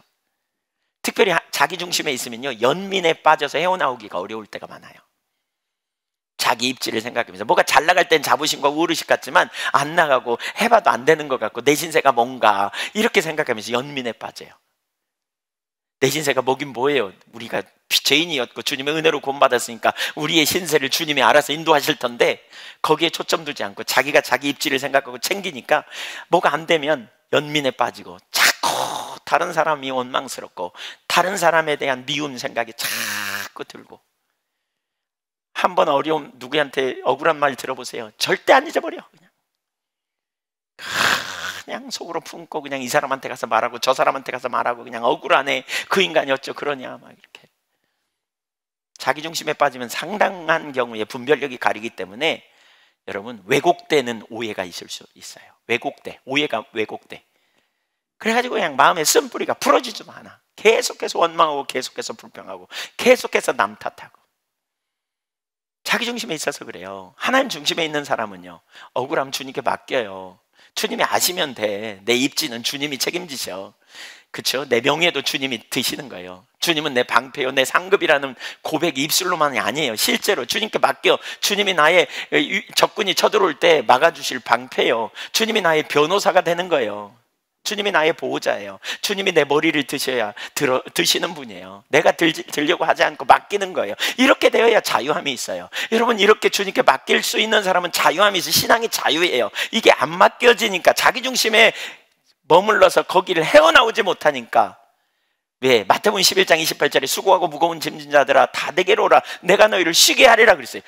특별히 자기중심에 있으면요 연민에 빠져서 헤어나오기가 어려울 때가 많아요. 자기 입지를 생각하면서 뭐가 잘 나갈 땐 자부심과 우월의식 같지만 안 나가고 해봐도 안 되는 것 같고 내 신세가 뭔가 이렇게 생각하면서 연민에 빠져요. 내 신세가 뭐긴 뭐예요. 우리가 죄인이었고 주님의 은혜로 구원받았으니까 우리의 신세를 주님이 알아서 인도하실 텐데 거기에 초점 두지 않고 자기가 자기 입지를 생각하고 챙기니까 뭐가 안 되면 연민에 빠지고 자꾸 다른 사람이 원망스럽고 다른 사람에 대한 미운 생각이 자꾸 들고, 한번 어려움 누구한테 억울한 말 들어보세요. 절대 안 잊어버려. 그냥 속으로 품고 그냥 이 사람한테 가서 말하고 저 사람한테 가서 말하고 그냥 억울하네, 그 인간이 어쩌 그러냐 막 이렇게. 자기중심에 빠지면 상당한 경우에 분별력이 가리기 때문에 여러분 왜곡되는 오해가 있을 수 있어요. 오해가 왜곡돼. 그래가지고 그냥 마음의 쓴뿌리가 풀어지지도 않아. 계속해서 원망하고 계속해서 불평하고 계속해서 남 탓하고. 자기중심에 있어서 그래요. 하나님 중심에 있는 사람은요 억울함 주님께 맡겨요. 주님이 아시면 돼. 내 입지는 주님이 책임지셔. 그렇죠? 내 명예도 주님이 드시는 거예요. 주님은 내 방패요 내 상급이라는 고백이 입술로만이 아니에요. 실제로 주님께 맡겨. 주님이 나의 적군이 쳐들어올 때 막아주실 방패요. 주님이 나의 변호사가 되는 거예요. 주님이 나의 보호자예요. 주님이 내 머리를 드시는 분이에요. 내가 들려고 하지 않고 맡기는 거예요. 이렇게 되어야 자유함이 있어요. 여러분, 이렇게 주님께 맡길 수 있는 사람은 자유함이 있어요. 신앙이 자유예요. 이게 안 맡겨지니까 자기중심에 머물러서 거기를 헤어나오지 못하니까. 왜? 마태복음 11장 28절에 수고하고 무거운 짐진 자들아 다 내게로 오라 내가 너희를 쉬게 하리라 그랬어요.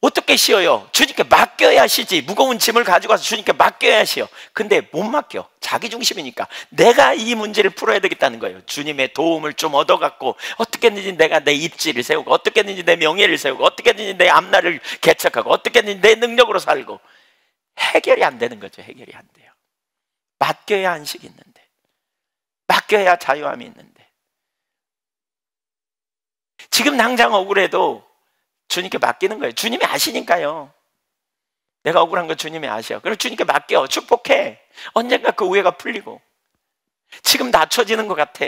어떻게 쉬어요? 주님께 맡겨야 쉬지. 무거운 짐을 가지고 와서 주님께 맡겨야 쉬어. 근데 못 맡겨. 자기중심이니까 내가 이 문제를 풀어야 되겠다는 거예요. 주님의 도움을 좀 얻어갖고 어떻게든지 내가 내 입지를 세우고 어떻게든지 내 명예를 세우고 어떻게든지 내 앞날을 개척하고 어떻게든지 내 능력으로 살고. 해결이 안 되는 거죠. 해결이 안 돼요. 맡겨야 안식이 있는데, 맡겨야 자유함이 있는데. 지금 당장 억울해도 주님께 맡기는 거예요. 주님이 아시니까요. 내가 억울한 거 주님이 아셔. 그럼 주님께 맡겨. 축복해. 언젠가 그 오해가 풀리고. 지금 낮춰지는 것 같아.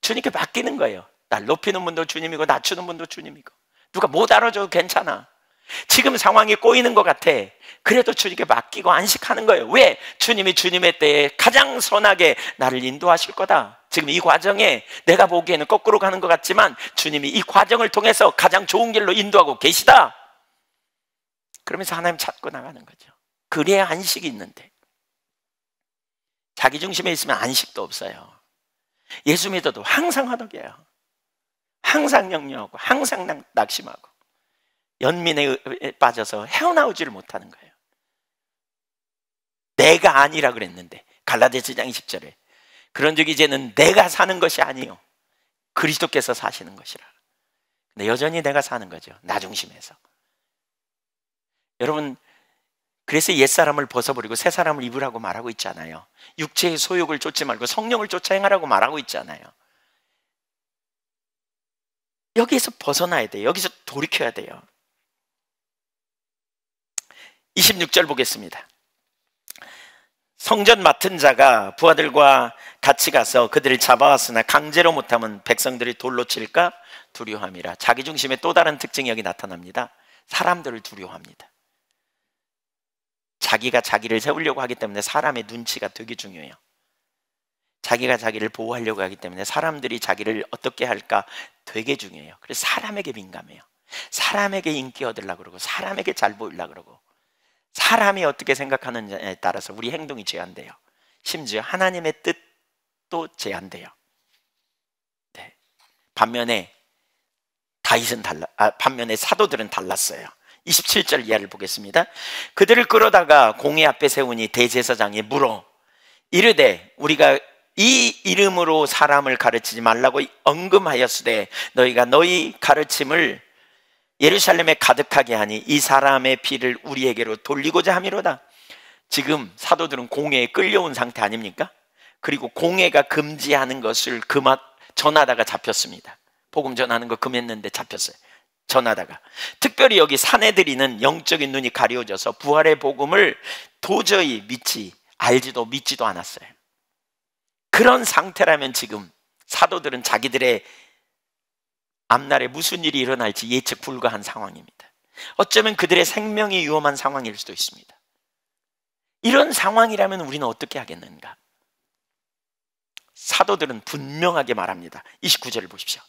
주님께 맡기는 거예요. 날 높이는 분도 주님이고 낮추는 분도 주님이고. 누가 못 알아줘도 괜찮아. 지금 상황이 꼬이는 것 같아. 그래도 주님께 맡기고 안식하는 거예요. 왜? 주님이 주님의 때에 가장 선하게 나를 인도하실 거다. 지금 이 과정에 내가 보기에는 거꾸로 가는 것 같지만 주님이 이 과정을 통해서 가장 좋은 길로 인도하고 계시다. 그러면서 하나님 찾고 나가는 거죠. 그래야 안식이 있는데, 자기중심에 있으면 안식도 없어요. 예수 믿어도 항상 화덕이에요. 항상 역려하고 항상 낙심하고 연민에 빠져서 헤어나오지를 못하는 거예요. 내가 아니라 그랬는데 갈라디아서 2장 20절에 그런즉 이제는 내가 사는 것이 아니요 그리스도께서 사시는 것이라. 근데 여전히 내가 사는 거죠. 나 중심에서. 여러분, 그래서 옛사람을 벗어버리고 새사람을 입으라고 말하고 있잖아요. 육체의 소욕을 쫓지 말고 성령을 쫓아 행하라고 말하고 있잖아요. 여기에서 벗어나야 돼요. 여기서 돌이켜야 돼요. 26절 보겠습니다. 성전 맡은 자가 부하들과 같이 가서 그들을 잡아왔으나 강제로 못하면 백성들이 돌로 칠까 두려워함이라. 자기중심의 또 다른 특징이 여기 나타납니다. 사람들을 두려워합니다. 자기가 자기를 세우려고 하기 때문에 사람의 눈치가 되게 중요해요. 자기가 자기를 보호하려고 하기 때문에 사람들이 자기를 어떻게 할까 되게 중요해요. 그래서 사람에게 민감해요. 사람에게 인기 얻으려고 그러고, 사람에게 잘 보이려고 그러고, 사람이 어떻게 생각하느냐에 따라서 우리 행동이 제한돼요. 심지어 하나님의 뜻도 제한돼요. 네. 반면에 반면에 사도들은 달랐어요. 27절 이하를 보겠습니다. 그들을 끌어다가 공회 앞에 세우니 대제사장이 물어 이르되 우리가 이 이름으로 사람을 가르치지 말라고 언금하였으되 너희가 너희 가르침을 예루살렘에 가득하게 하니 이 사람의 피를 우리에게로 돌리고자 함이로다. 지금 사도들은 공회에 끌려온 상태 아닙니까? 그리고 공회가 금지하는 것을 전하다가 잡혔습니다. 복음 전하는 거 금했는데 잡혔어요. 전하다가. 특별히 여기 사내들이는 영적인 눈이 가려져서 부활의 복음을 도저히 알지도 믿지도 않았어요. 그런 상태라면 지금 사도들은 자기들의 앞날에 무슨 일이 일어날지 예측 불가한 상황입니다. 어쩌면 그들의 생명이 위험한 상황일 수도 있습니다. 이런 상황이라면 우리는 어떻게 하겠는가? 사도들은 분명하게 말합니다. 29절을 보십시오.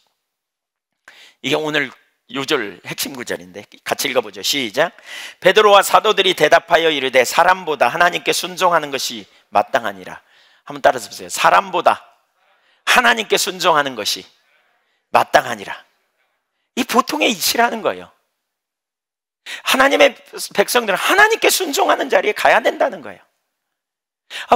이게 오늘 요절 핵심 구절인데 같이 읽어보죠. 시작. 베드로와 사도들이 대답하여 이르되 사람보다 하나님께 순종하는 것이 마땅하니라. 한번 따라서 보세요. 사람보다 하나님께 순종하는 것이 마땅하니라. 이 보통의 이치라는 거예요. 하나님의 백성들은 하나님께 순종하는 자리에 가야 된다는 거예요.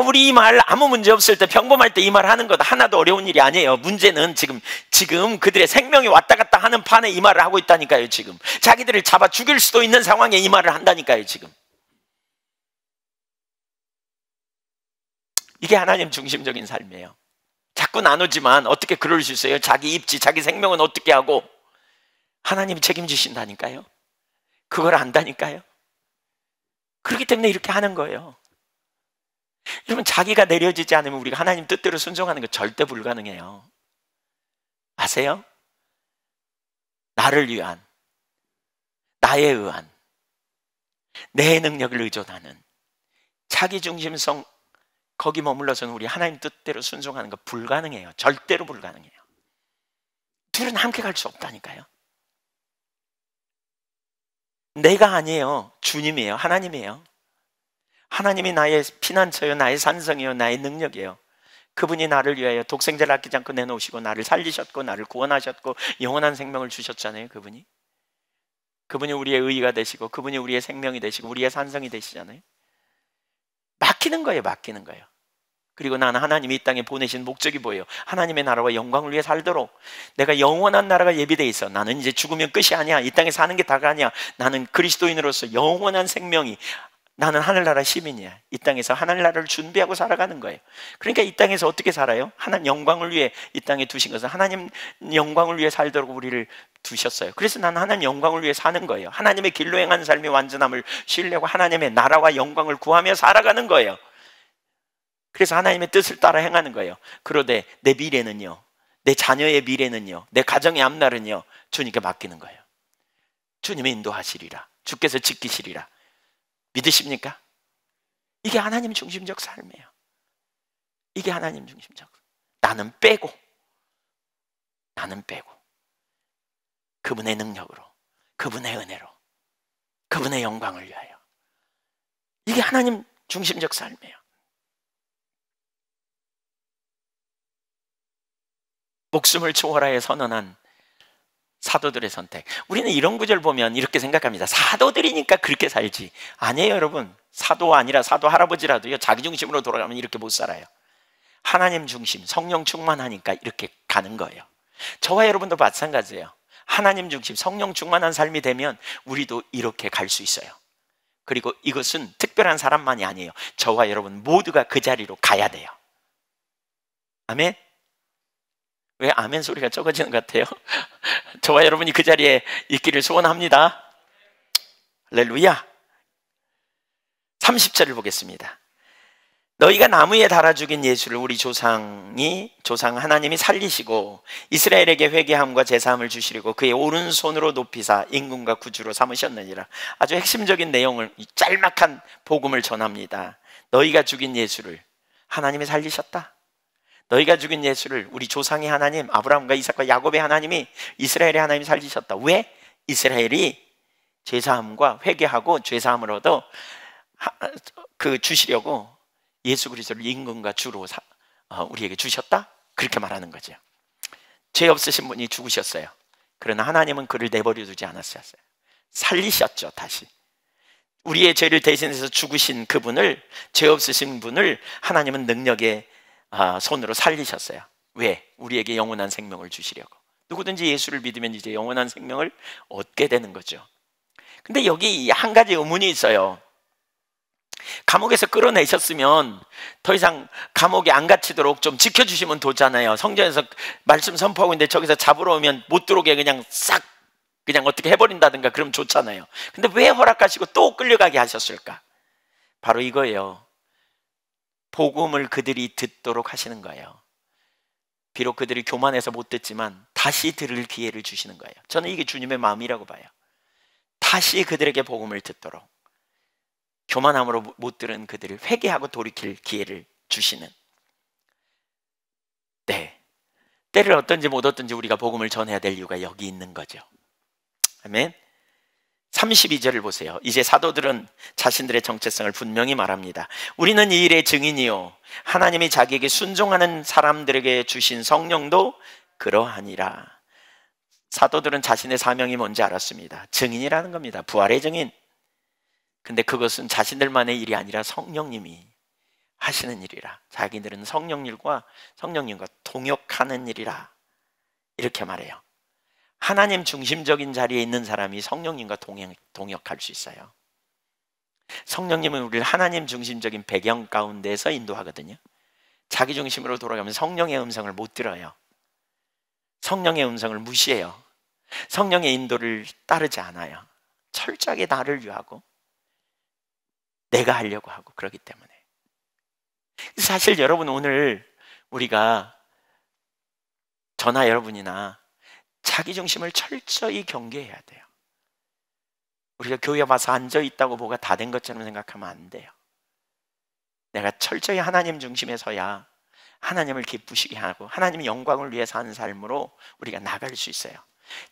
우리 이 말 아무 문제 없을 때, 평범할 때 이 말 하는 것 하나도 어려운 일이 아니에요. 문제는 지금 그들의 생명이 왔다 갔다 하는 판에 이 말을 하고 있다니까요. 지금 자기들을 잡아 죽일 수도 있는 상황에 이 말을 한다니까요. 지금 이게 하나님 중심적인 삶이에요. 자꾸 나누지만 어떻게 그럴 수 있어요? 자기 입지, 자기 생명은 어떻게 하고 하나님이 책임지신다니까요. 그걸 안다니까요. 그렇기 때문에 이렇게 하는 거예요. 여러분, 자기가 내려지지 않으면 우리가 하나님 뜻대로 순종하는 거 절대 불가능해요. 아세요? 나를 위한, 나에 의한, 내 능력을 의존하는 자기중심성, 거기 머물러서는 우리 하나님 뜻대로 순종하는 거 불가능해요. 절대로 불가능해요. 둘은 함께 갈 수 없다니까요. 내가 아니에요. 주님이에요. 하나님이에요. 하나님이 나의 피난처요, 나의 산성이요, 나의 능력이에요. 그분이 나를 위하여 독생자를 아끼지 않고 내놓으시고 나를 살리셨고 나를 구원하셨고 영원한 생명을 주셨잖아요. 그분이 우리의 의의가 되시고 그분이 우리의 생명이 되시고 우리의 산성이 되시잖아요. 맡기는 거예요. 맡기는 거예요. 그리고 나는 하나님이 이 땅에 보내신 목적이 뭐예요? 하나님의 나라와 영광을 위해 살도록. 내가 영원한 나라가 예비되어 있어. 나는 이제 죽으면 끝이 아니야. 이 땅에 사는 게 다가 아니야. 나는 그리스도인으로서 영원한 생명이, 나는 하늘나라 시민이야. 이 땅에서 하늘나라를 준비하고 살아가는 거예요. 그러니까 이 땅에서 어떻게 살아요? 하나님 영광을 위해 이 땅에 두신 것은 하나님 영광을 위해 살도록 우리를 두셨어요. 그래서 나는 하나님 영광을 위해 사는 거예요. 하나님의 길로 행하는 삶의 완전함을 쉬려고 하나님의 나라와 영광을 구하며 살아가는 거예요. 그래서 하나님의 뜻을 따라 행하는 거예요. 그런데 내 미래는요, 내 자녀의 미래는요, 내 가정의 앞날은요, 주님께 맡기는 거예요. 주님이 인도하시리라. 주께서 지키시리라. 믿으십니까? 이게 하나님 중심적 삶이에요. 이게 하나님 중심적. 나는 빼고 그분의 능력으로, 그분의 은혜로, 그분의 영광을 위하여. 이게 하나님 중심적 삶이에요. 목숨을 초월하여 선언한 사도들의 선택. 우리는 이런 구절 보면 이렇게 생각합니다. 사도들이니까 그렇게 살지. 아니에요, 여러분. 사도 아니라 사도 할아버지라도요, 자기 중심으로 돌아가면 이렇게 못 살아요. 하나님 중심, 성령 충만하니까 이렇게 가는 거예요. 저와 여러분도 마찬가지예요. 하나님 중심, 성령 충만한 삶이 되면 우리도 이렇게 갈 수 있어요. 그리고 이것은 특별한 사람만이 아니에요. 저와 여러분 모두가 그 자리로 가야 돼요. 아멘? 왜 아멘 소리가 적어지는 것 같아요? 저와 여러분이 그 자리에 있기를 소원합니다. 할렐루야. 30절을 보겠습니다. 너희가 나무에 달아 죽인 예수를 우리 조상 하나님이 살리시고 이스라엘에게 회개함과 제사함을 주시려고 그의 오른손으로 높이사 임금과 구주로 삼으셨느니라. 아주 핵심적인 내용을, 짤막한 복음을 전합니다. 너희가 죽인 예수를 하나님이 살리셨다. 너희가 죽인 예수를 우리 조상의 하나님, 아브라함과 이삭과 야곱의 하나님이, 이스라엘의 하나님이 살리셨다. 왜? 이스라엘이 제사함과 회개하고 제사함을 얻어 주시려고 예수 그리스도를 임금과 주로 우리에게 주셨다? 그렇게 말하는 거죠. 죄 없으신 분이 죽으셨어요. 그러나 하나님은 그를 내버려 두지 않았어요. 살리셨죠. 다시 우리의 죄를 대신해서 죽으신 그분을, 죄 없으신 분을 하나님은 능력의 손으로 살리셨어요. 왜? 우리에게 영원한 생명을 주시려고. 누구든지 예수를 믿으면 이제 영원한 생명을 얻게 되는 거죠. 근데 여기 한 가지 의문이 있어요. 감옥에서 끌어내셨으면 더 이상 감옥에 안 갇히도록 좀 지켜주시면 좋잖아요. 성전에서 말씀 선포하고 있는데 저기서 잡으러 오면 못 들어오게 그냥 싹 그냥 어떻게 해버린다든가 그러면 좋잖아요. 근데 왜 허락하시고 또 끌려가게 하셨을까? 바로 이거예요. 복음을 그들이 듣도록 하시는 거예요. 비록 그들이 교만해서 못 듣지만 다시 들을 기회를 주시는 거예요. 저는 이게 주님의 마음이라고 봐요. 다시 그들에게 복음을 듣도록, 교만함으로 못 들은 그들을 회개하고 돌이킬 기회를 주시는. 네, 때를 얻든지 못 얻든지 우리가 복음을 전해야 될 이유가 여기 있는 거죠. 아멘. 32절을 보세요. 이제 사도들은 자신들의 정체성을 분명히 말합니다. 우리는 이 일의 증인이요, 하나님이 자기에게 순종하는 사람들에게 주신 성령도 그러하니라. 사도들은 자신의 사명이 뭔지 알았습니다. 증인이라는 겁니다. 부활의 증인. 근데 그것은 자신들만의 일이 아니라 성령님이 하시는 일이라. 자기들은 성령님과 동역하는 일이라, 이렇게 말해요. 하나님 중심적인 자리에 있는 사람이 성령님과 동역할 수 있어요. 성령님은 우리를 하나님 중심적인 배경 가운데서 인도하거든요. 자기 중심으로 돌아가면 성령의 음성을 못 들어요. 성령의 음성을 무시해요. 성령의 인도를 따르지 않아요. 철저하게 나를 위하고 내가 하려고 하고 그러기 때문에. 사실 여러분, 오늘 우리가 저나 여러분이나 자기 중심을 철저히 경계해야 돼요. 우리가 교회 와서 앉아있다고 뭐가 다 된 것처럼 생각하면 안 돼요. 내가 철저히 하나님 중심에 서야 하나님을 기쁘시게 하고 하나님의 영광을 위해 사는 삶으로 우리가 나갈 수 있어요.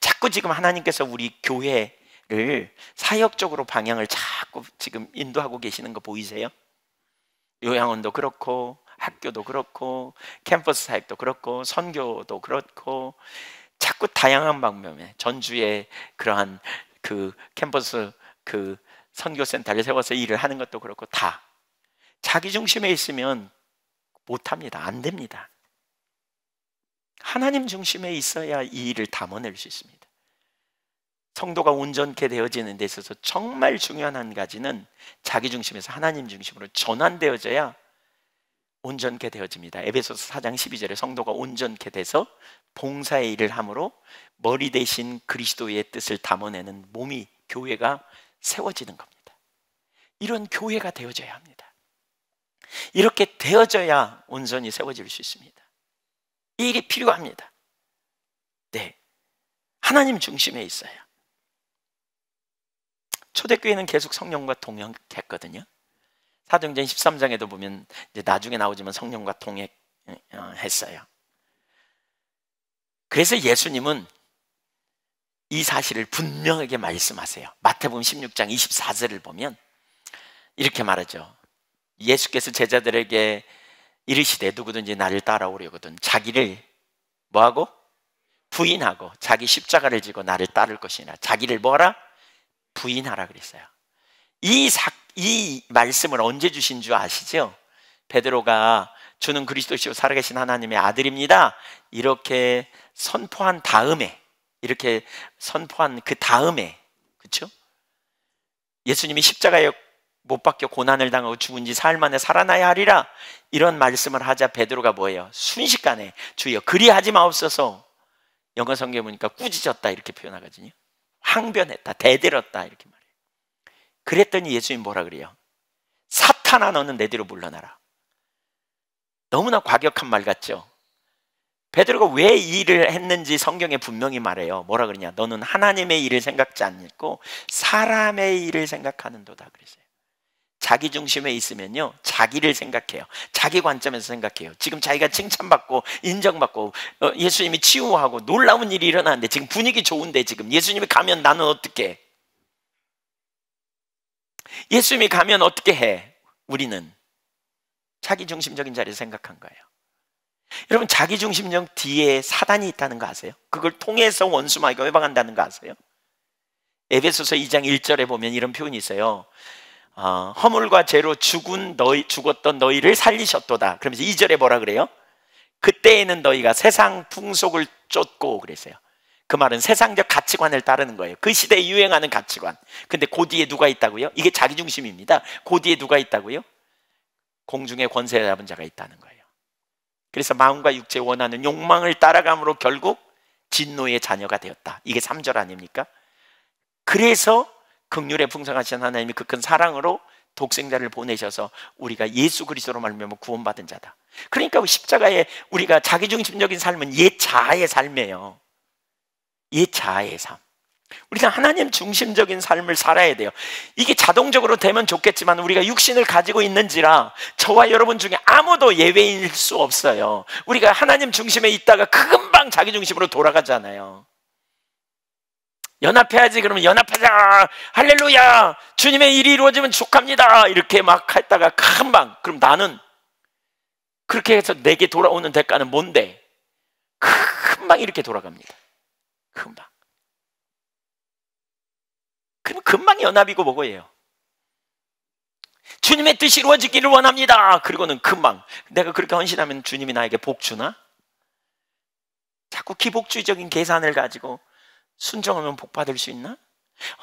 자꾸 지금 하나님께서 우리 교회를 사역적으로 방향을 자꾸 지금 인도하고 계시는 거 보이세요? 요양원도 그렇고 학교도 그렇고 캠퍼스 사역도 그렇고 선교도 그렇고 자꾸 다양한 방면에, 전주에 그러한 그 캠퍼스 그 선교센터를 세워서 일을 하는 것도 그렇고, 다 자기 중심에 있으면 못합니다. 안 됩니다. 하나님 중심에 있어야 이 일을 담아낼 수 있습니다. 성도가 온전케 되어지는 데 있어서 정말 중요한 한 가지는 자기 중심에서 하나님 중심으로 전환되어져야 온전케 되어집니다. 에베소서 4장 12절에 성도가 온전케 돼서 봉사의 일을 함으로 머리 대신 그리스도의 뜻을 담아내는 몸이, 교회가 세워지는 겁니다. 이런 교회가 되어져야 합니다. 이렇게 되어져야 온전히 세워질 수 있습니다. 이 일이 필요합니다. 네, 하나님 중심에 있어요. 초대교회는 계속 성령과 동역했거든요. 사도행전 13장에도 보면 이제 나중에 나오지만 성령과 동행했어요. 그래서 예수님은 이 사실을 분명하게 말씀하세요. 마태복음 16장 24절을 보면 이렇게 말하죠. 예수께서 제자들에게 이르시되 누구든지 나를 따라오려거든 자기를 뭐하고? 부인하고 자기 십자가를 지고 나를 따를 것이나. 자기를 뭐하라? 부인하라 그랬어요. 이 말씀을 언제 주신 줄 아시죠? 베드로가 주는 그리스도시요 살아계신 하나님의 아들입니다 이렇게 선포한 다음에, 이렇게 선포한 그 다음에, 그렇죠? 예수님이 십자가에 못 박혀 고난을 당하고 죽은 지 사흘 만에 살아나야 하리라, 이런 말씀을 하자 베드로가 뭐예요? 순식간에 주여 그리하지 마옵소서. 영어 성경에 보니까 꾸짖었다 이렇게 표현하거든요. 항변했다, 대들었다 이렇게 말해요. 그랬더니 예수님 뭐라 그래요? 사탄아 너는 내 뒤로 물러나라. 너무나 과격한 말 같죠? 베드로가 왜 이 일을 했는지 성경에 분명히 말해요. 뭐라 그러냐? 너는 하나님의 일을 생각지 않고 사람의 일을 생각하는도다 그랬어요. 자기 중심에 있으면요, 자기를 생각해요. 자기 관점에서 생각해요. 지금 자기가 칭찬받고 인정받고 예수님이 치유하고 놀라운 일이 일어나는데, 지금 분위기 좋은데, 지금 예수님이 가면 나는 어떻게 해? 예수님이 가면 어떻게 해? 우리는 자기 중심적인 자리에서 생각한 거예요. 여러분, 자기 중심적 뒤에 사단이 있다는 거 아세요? 그걸 통해서 원수마귀가 회방한다는 거 아세요? 에베소서 2장 1절에 보면 이런 표현이 있어요. 허물과 죄로 죽었던 너희를 살리셨도다. 그러면서 2절에 뭐라 그래요? 그때에는 너희가 세상 풍속을 쫓고 그랬어요. 그 말은 세상적 가치관을 따르는 거예요. 그 시대에 유행하는 가치관. 근데 그 뒤에 누가 있다고요? 이게 자기중심입니다. 그 뒤에 누가 있다고요? 공중의 권세 잡은 자가 있다는 거예요. 그래서 마음과 육체에 원하는 욕망을 따라감으로 결국 진노의 자녀가 되었다. 이게 3절 아닙니까? 그래서 긍휼에 풍성하신 하나님이 그 큰 사랑으로 독생자를 보내셔서 우리가 예수 그리스도로 말미암아 구원받은 자다. 그러니까 십자가에 우리가 자기중심적인 삶은 옛 자아의 삶이에요. 옛 자아의 삶. 우리가 하나님 중심적인 삶을 살아야 돼요. 이게 자동적으로 되면 좋겠지만 우리가 육신을 가지고 있는지라 저와 여러분 중에 아무도 예외일 수 없어요. 우리가 하나님 중심에 있다가 금방 자기 중심으로 돌아가잖아요. 연합해야지 그러면 연합하자, 할렐루야, 주님의 일이 이루어지면 축하합니다, 이렇게 막 했다가 금방, 그럼 나는 그렇게 해서 내게 돌아오는 대가는 뭔데? 금방 이렇게 돌아갑니다. 금방. 그럼 금방 연합이고 뭐고예요? 주님의 뜻이 이루어지기를 원합니다. 그리고는 금방 내가 그렇게 헌신하면 주님이 나에게 복 주나? 자꾸 기복주의적인 계산을 가지고 순종하면 복 받을 수 있나?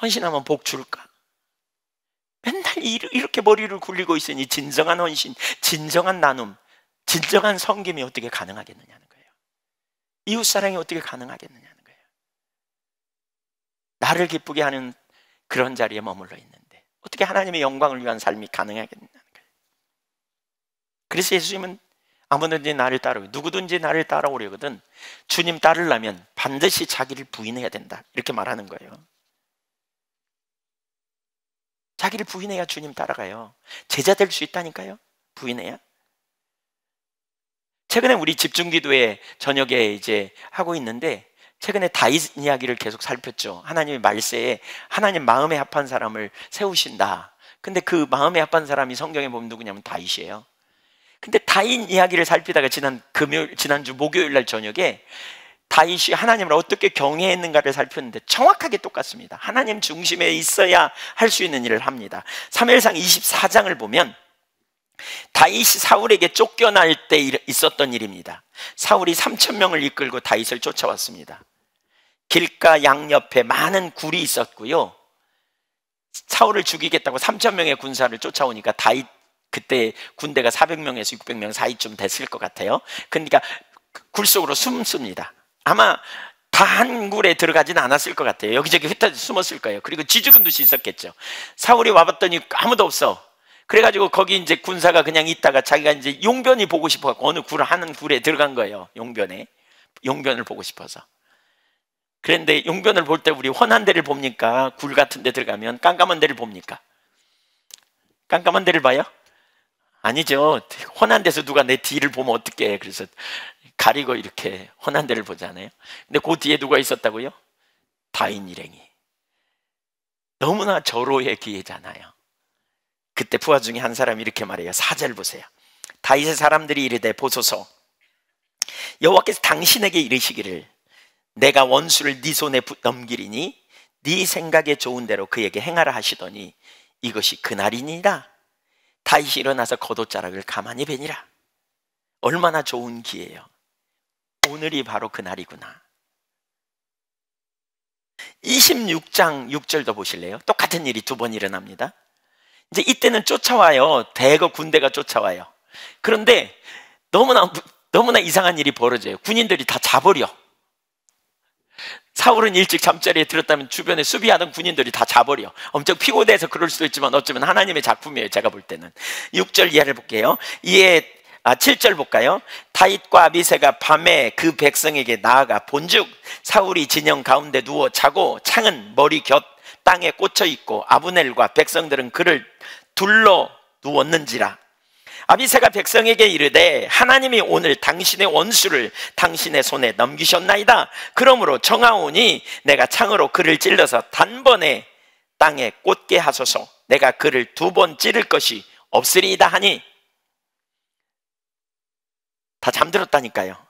헌신하면 복 줄까? 맨날 이렇게 머리를 굴리고 있으니 진정한 헌신, 진정한 나눔, 진정한 섬김이 어떻게 가능하겠느냐는 거예요. 이웃사랑이 어떻게 가능하겠느냐는 거예요. 나를 기쁘게 하는 그런 자리에 머물러 있는데 어떻게 하나님의 영광을 위한 삶이 가능하겠느냐는 거예요. 그래서 예수님은 아무든지 나를 따르고 누구든지 나를 따라오려거든 주님 따르려면 반드시 자기를 부인해야 된다, 이렇게 말하는 거예요. 자기를 부인해야 주님 따라가요. 제자 될 수 있다니까요. 부인해야. 최근에 우리 집중기도회 저녁에 이제 하고 있는데 최근에 다윗 이야기를 계속 살폈죠. 하나님의 말세에 하나님 마음에 합한 사람을 세우신다. 근데 그 마음에 합한 사람이 성경에 보면 누구냐면 다윗이에요. 근데 다윗 이야기를 살피다가 지난주 목요일 날 저녁에 다윗이 하나님을 어떻게 경외했는가를 살폈는데 정확하게 똑같습니다. 하나님 중심에 있어야 할 수 있는 일을 합니다. 사무엘상 24장을 보면 다윗이 사울에게 쫓겨날 때 있었던 일입니다. 사울이 3,000명을 이끌고 다윗을 쫓아왔습니다. 길가 양옆에 많은 굴이 있었고요. 사울을 죽이겠다고 3,000명의 군사를 쫓아오니까 다윗 그때 군대가 400명에서 600명 사이쯤 됐을 것 같아요. 그러니까 굴 속으로 숨습니다. 아마 다 한 굴에 들어가지는 않았을 것 같아요. 여기저기 흩어져 숨었을 거예요. 그리고 지죽은 듯이 있었겠죠. 사울이 와봤더니 아무도 없어. 그래가지고 거기 이제 군사가 그냥 있다가 자기가 이제 용변이 보고 싶어갖고 어느 하는 굴에 들어간 거예요. 용변을 보고 싶어서. 그런데 용변을 볼 때 우리 훤한 데를 봅니까? 굴 같은 데 들어가면 깜깜한 데를 봅니까? 깜깜한 데를 봐요? 아니죠. 훤한 데서 누가 내 뒤를 보면 어떡해. 그래서 가리고 이렇게 훤한 데를 보잖아요. 근데 그 뒤에 누가 있었다고요? 다윈 일행이. 너무나 절호의 기회잖아요. 그때 부하 중에 한 사람이 이렇게 말해요. 4절 보세요. 다윗의 사람들이 이르되 보소서, 여호와께서 당신에게 이르시기를 내가 원수를 네 손에 넘기리니 네 생각에 좋은 대로 그에게 행하라 하시더니 이것이 그날이니라. 다윗이 일어나서 겉옷자락을 가만히 베니라. 얼마나 좋은 기회예요. 오늘이 바로 그날이구나. 26장 6절도 보실래요? 똑같은 일이 두 번 일어납니다. 이제 이때는 쫓아와요. 대거 군대가 쫓아와요. 그런데 너무나 이상한 일이 벌어져요. 군인들이 다 자버려. 사울은 일찍 잠자리에 들었다면 주변에 수비하던 군인들이 다 자버려. 엄청 피곤해서 그럴 수도 있지만 어쩌면 하나님의 작품이에요. 제가 볼 때는. 6절 이하를 볼게요. 이에 7절 볼까요? 다윗과 아비새가 밤에 그 백성에게 나아가 본즉 사울이 진영 가운데 누워 자고 창은 머리 곁 땅에 꽂혀 있고 아브넬과 백성들은 그를 둘러 누웠는지라. 아비새가 백성에게 이르되 하나님이 오늘 당신의 원수를 당신의 손에 넘기셨나이다. 그러므로 청하오니 내가 창으로 그를 찔러서 단번에 땅에 꽂게 하소서. 내가 그를 2번 찌를 것이 없으리이다 하니. 다 잠들었다니까요.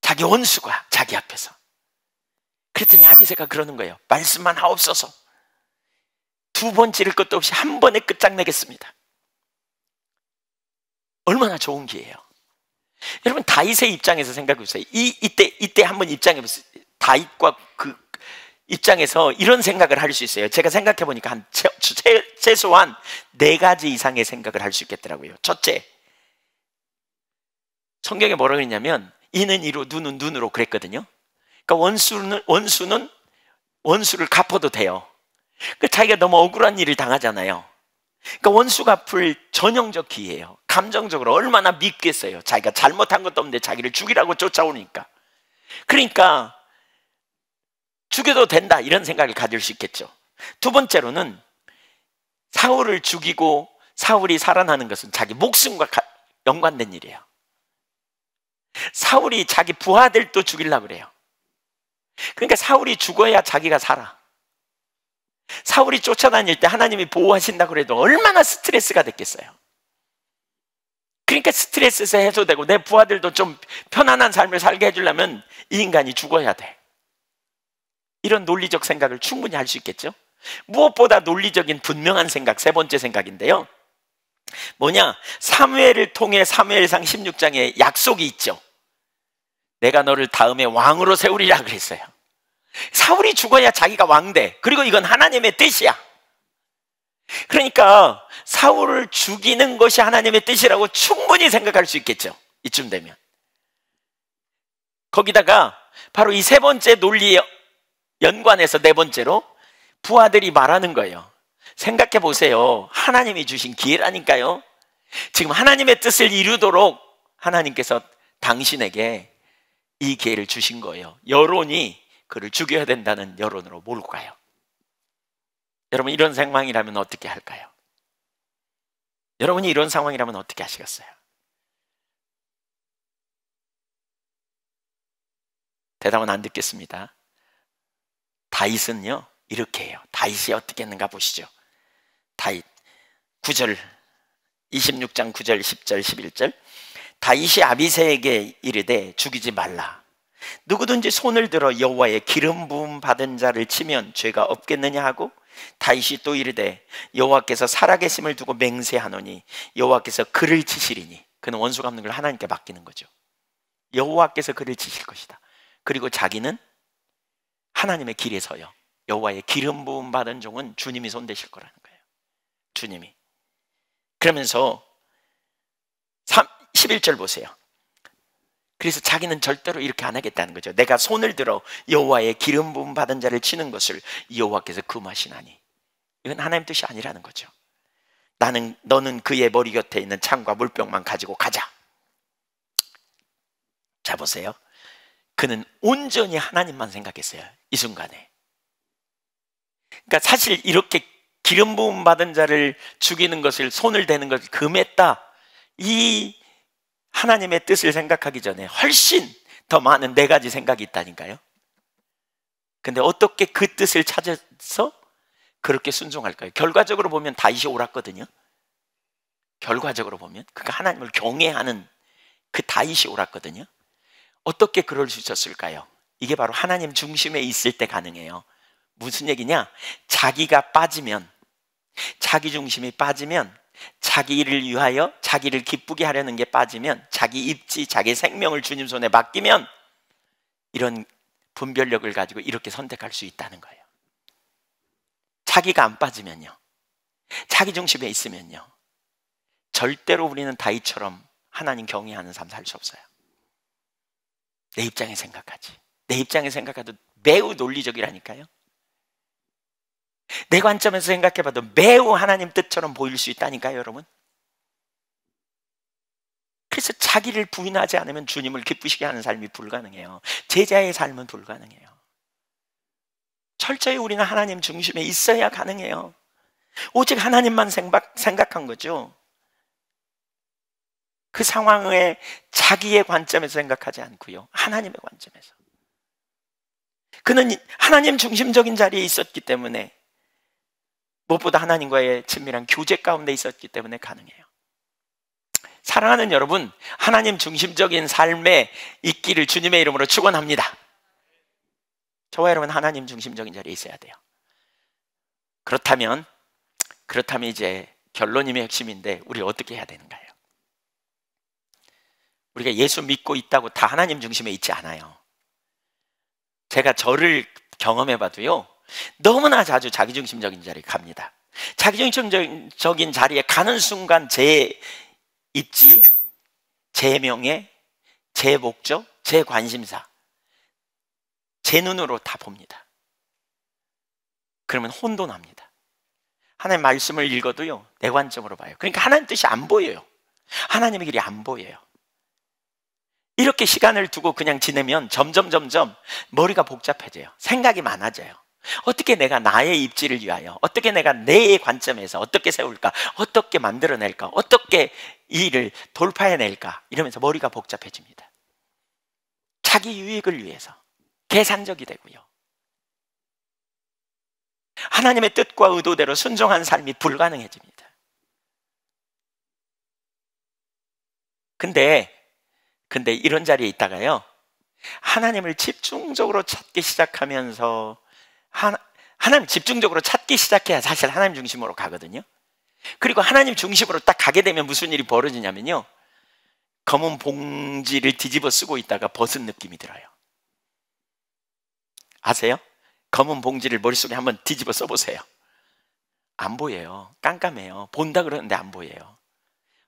자기 원수가 자기 앞에서. 그랬더니 아비새가 그러는 거예요. 말씀만 하옵소서. 2번 찌를 것도 없이 한 번에 끝장내겠습니다. 얼마나 좋은 기회예요. 여러분, 다윗의 입장에서 생각해 보세요. 이때 한번 입장해 보세요. 다윗과 그 입장에서 이런 생각을 할 수 있어요. 제가 생각해 보니까 한 최소한 4가지 이상의 생각을 할 수 있겠더라고요. 첫째, 성경에 뭐라고 그랬냐면 이는 이로 눈은 눈으로 그랬거든요. 그러니까 원수는 원수를 갚아도 돼요. 자기가 너무 억울한 일을 당하잖아요. 그러니까 원수가 갚을 전형적 기회예요. 감정적으로 얼마나 밉겠어요. 자기가 잘못한 것도 없는데 자기를 죽이라고 쫓아오니까. 그러니까 죽여도 된다, 이런 생각을 가질 수 있겠죠. 2번째로는 사울을 죽이고 사울이 살아나는 것은 자기 목숨과 연관된 일이에요. 사울이 자기 부하들도 죽이려고 그래요. 그러니까 사울이 죽어야 자기가 살아. 사울이 쫓아다닐 때 하나님이 보호하신다고 해도 얼마나 스트레스가 됐겠어요. 그러니까 스트레스에서 해소되고 내 부하들도 좀 편안한 삶을 살게 해주려면 이 인간이 죽어야 돼. 이런 논리적 생각을 충분히 할 수 있겠죠. 무엇보다 논리적인 분명한 생각, 3번째 생각인데요. 뭐냐? 사무엘을 통해 사무엘상 16장에 약속이 있죠. 내가 너를 다음에 왕으로 세우리라 그랬어요. 사울이 죽어야 자기가 왕 돼. 그리고 이건 하나님의 뜻이야. 그러니까 사울을 죽이는 것이 하나님의 뜻이라고 충분히 생각할 수 있겠죠. 이쯤 되면. 거기다가 바로 이 3번째 논리에 연관해서 4번째로 부하들이 말하는 거예요. 생각해 보세요. 하나님이 주신 기회라니까요. 지금 하나님의 뜻을 이루도록 하나님께서 당신에게 이 기회를 주신 거예요. 여론이 그를 죽여야 된다는 여론으로 몰고 가요. 여러분, 이런 상황이라면 어떻게 할까요? 여러분이 이런 상황이라면 어떻게 하시겠어요? 대답은 안 듣겠습니다. 다윗은요 이렇게 해요. 다윗이 어떻게 했는가 보시죠. 다윗 9절 26장 9절 10절 11절. 다윗이 아비새에게 이르되 죽이지 말라. 누구든지 손을 들어 여호와의 기름 부음 받은 자를 치면 죄가 없겠느냐 하고, 다윗이 또 이르되 여호와께서 살아계심을 두고 맹세하노니 여호와께서 그를 치시리니. 그는 원수 갚는 걸 하나님께 맡기는 거죠. 여호와께서 그를 치실 것이다. 그리고 자기는 하나님의 길에 서요. 여호와의 기름 부음 받은 종은 주님이 손대실 거라는 거예요. 주님이. 그러면서 11절 보세요. 그래서 자기는 절대로 이렇게 안 하겠다는 거죠. 내가 손을 들어 여호와의 기름 부음 받은 자를 치는 것을 여호와께서 금하시나니. 이건 하나님 뜻이 아니라는 거죠. 너는 그의 머리 곁에 있는 창과 물병만 가지고 가자. 자 보세요. 그는 온전히 하나님만 생각했어요. 이 순간에. 그러니까 사실 이렇게 기름 부음 받은 자를 죽이는 것을, 손을 대는 것을 금했다, 이 하나님의 뜻을 생각하기 전에 훨씬 더 많은 4가지 생각이 있다니까요. 근데 어떻게 그 뜻을 찾아서 그렇게 순종할까요? 결과적으로 보면 다윗이 옳았거든요. 결과적으로 보면 그러니까 하나님을 경외하는 그 다윗이 옳았거든요. 어떻게 그럴 수 있었을까요? 이게 바로 하나님 중심에 있을 때 가능해요. 무슨 얘기냐? 자기가 빠지면, 자기 중심이 빠지면, 자기를 위하여 자기를 기쁘게 하려는 게 빠지면, 자기 입지, 자기 생명을 주님 손에 맡기면 이런 분별력을 가지고 이렇게 선택할 수 있다는 거예요. 자기가 안 빠지면요, 자기 중심에 있으면요, 절대로 우리는 다윗처럼 하나님 경외하는 삶 살 수 없어요. 내 입장에 생각하지. 내 입장에 생각해도 매우 논리적이라니까요. 내 관점에서 생각해봐도 매우 하나님 뜻처럼 보일 수 있다니까요, 여러분. 그래서 자기를 부인하지 않으면 주님을 기쁘시게 하는 삶이 불가능해요. 제자의 삶은 불가능해요. 철저히 우리는 하나님 중심에 있어야 가능해요. 오직 하나님만 생각한 거죠. 그 상황에 자기의 관점에서 생각하지 않고요, 하나님의 관점에서. 그는 하나님 중심적인 자리에 있었기 때문에, 무엇보다 하나님과의 친밀한 교제 가운데 있었기 때문에 가능해요. 사랑하는 여러분, 하나님 중심적인 삶에 있기를 주님의 이름으로 축원합니다. 저와 여러분 하나님 중심적인 자리에 있어야 돼요. 그렇다면 이제 결론임의 핵심인데, 우리 어떻게 해야 되는가요? 우리가 예수 믿고 있다고 다 하나님 중심에 있지 않아요. 제가 저를 경험해봐도요, 너무나 자주 자기중심적인 자리에 갑니다. 자기중심적인 자리에 가는 순간 제 입지, 제 명예, 제 목적, 제 관심사, 제 눈으로 다 봅니다. 그러면 혼돈합니다. 하나님 말씀을 읽어도요, 내 관점으로 봐요. 그러니까 하나님 뜻이 안 보여요. 하나님의 길이 안 보여요. 이렇게 시간을 두고 그냥 지내면 점점 머리가 복잡해져요. 생각이 많아져요. 어떻게 내가 나의 입지를 위하여, 어떻게 내가 내 관점에서 어떻게 세울까, 어떻게 만들어낼까, 어떻게 이 일을 돌파해낼까, 이러면서 머리가 복잡해집니다. 자기 유익을 위해서 계산적이 되고요, 하나님의 뜻과 의도대로 순종한 삶이 불가능해집니다. 근데 이런 자리에 있다가요, 하나님을 집중적으로 찾기 시작하면서, 하나님 집중적으로 찾기 시작해야 사실 하나님 중심으로 가거든요. 그리고 하나님 중심으로 딱 가게 되면 무슨 일이 벌어지냐면요, 검은 봉지를 뒤집어 쓰고 있다가 벗은 느낌이 들어요. 아세요? 검은 봉지를 머릿속에 한번 뒤집어 써보세요. 안 보여요. 깜깜해요. 본다 그러는데 안 보여요.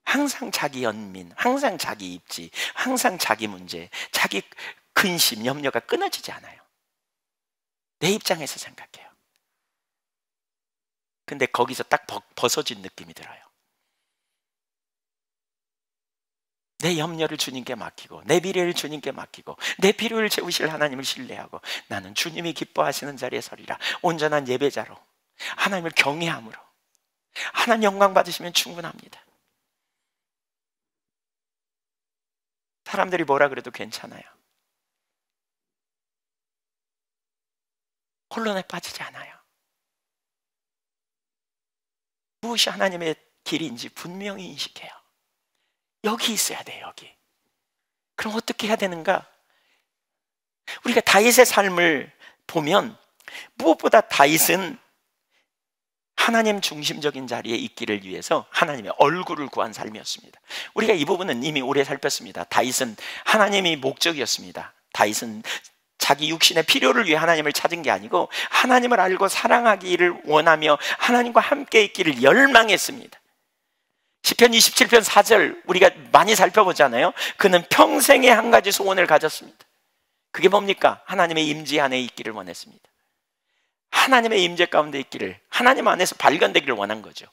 항상 자기 연민, 항상 자기 입지, 항상 자기 문제, 자기 근심, 염려가 끊어지지 않아요. 내 입장에서 생각해요. 근데 거기서 딱 벗어진 느낌이 들어요. 내 염려를 주님께 맡기고, 내 미래를 주님께 맡기고, 내 필요를 채우실 하나님을 신뢰하고, 나는 주님이 기뻐하시는 자리에 서리라. 온전한 예배자로, 하나님을 경외함으로, 하나님 영광 받으시면 충분합니다. 사람들이 뭐라 그래도 괜찮아요. 혼란에 빠지지 않아요. 무엇이 하나님의 길인지 분명히 인식해요. 여기 있어야 돼요, 여기. 그럼 어떻게 해야 되는가? 우리가 다윗의 삶을 보면, 무엇보다 다윗은 하나님 중심적인 자리에 있기를 위해서 하나님의 얼굴을 구한 삶이었습니다. 우리가 이 부분은 이미 오래 살폈습니다. 다윗은 하나님이 목적이었습니다. 다윗은 자기 육신의 필요를 위해 하나님을 찾은 게 아니고, 하나님을 알고 사랑하기를 원하며 하나님과 함께 있기를 열망했습니다. 시편 27편 4절 우리가 많이 살펴보잖아요. 그는 평생에 한 가지 소원을 가졌습니다. 그게 뭡니까? 하나님의 임재 안에 있기를 원했습니다. 하나님의 임재 가운데 있기를, 하나님 안에서 발견되기를 원한 거죠.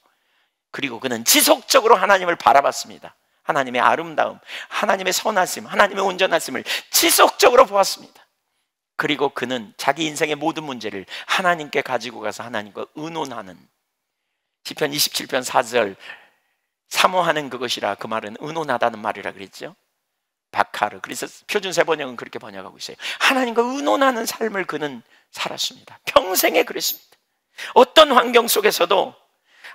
그리고 그는 지속적으로 하나님을 바라봤습니다. 하나님의 아름다움, 하나님의 선하심, 하나님의 온전하심을 지속적으로 보았습니다. 그리고 그는 자기 인생의 모든 문제를 하나님께 가지고 가서 하나님과 의논하는, 시편 27편 4절 사모하는 그것이라, 그 말은 의논하다는 말이라 그랬죠. 바카르. 그래서 표준 세번역은 그렇게 번역하고 있어요. 하나님과 의논하는 삶을 그는 살았습니다. 평생에 그랬습니다. 어떤 환경 속에서도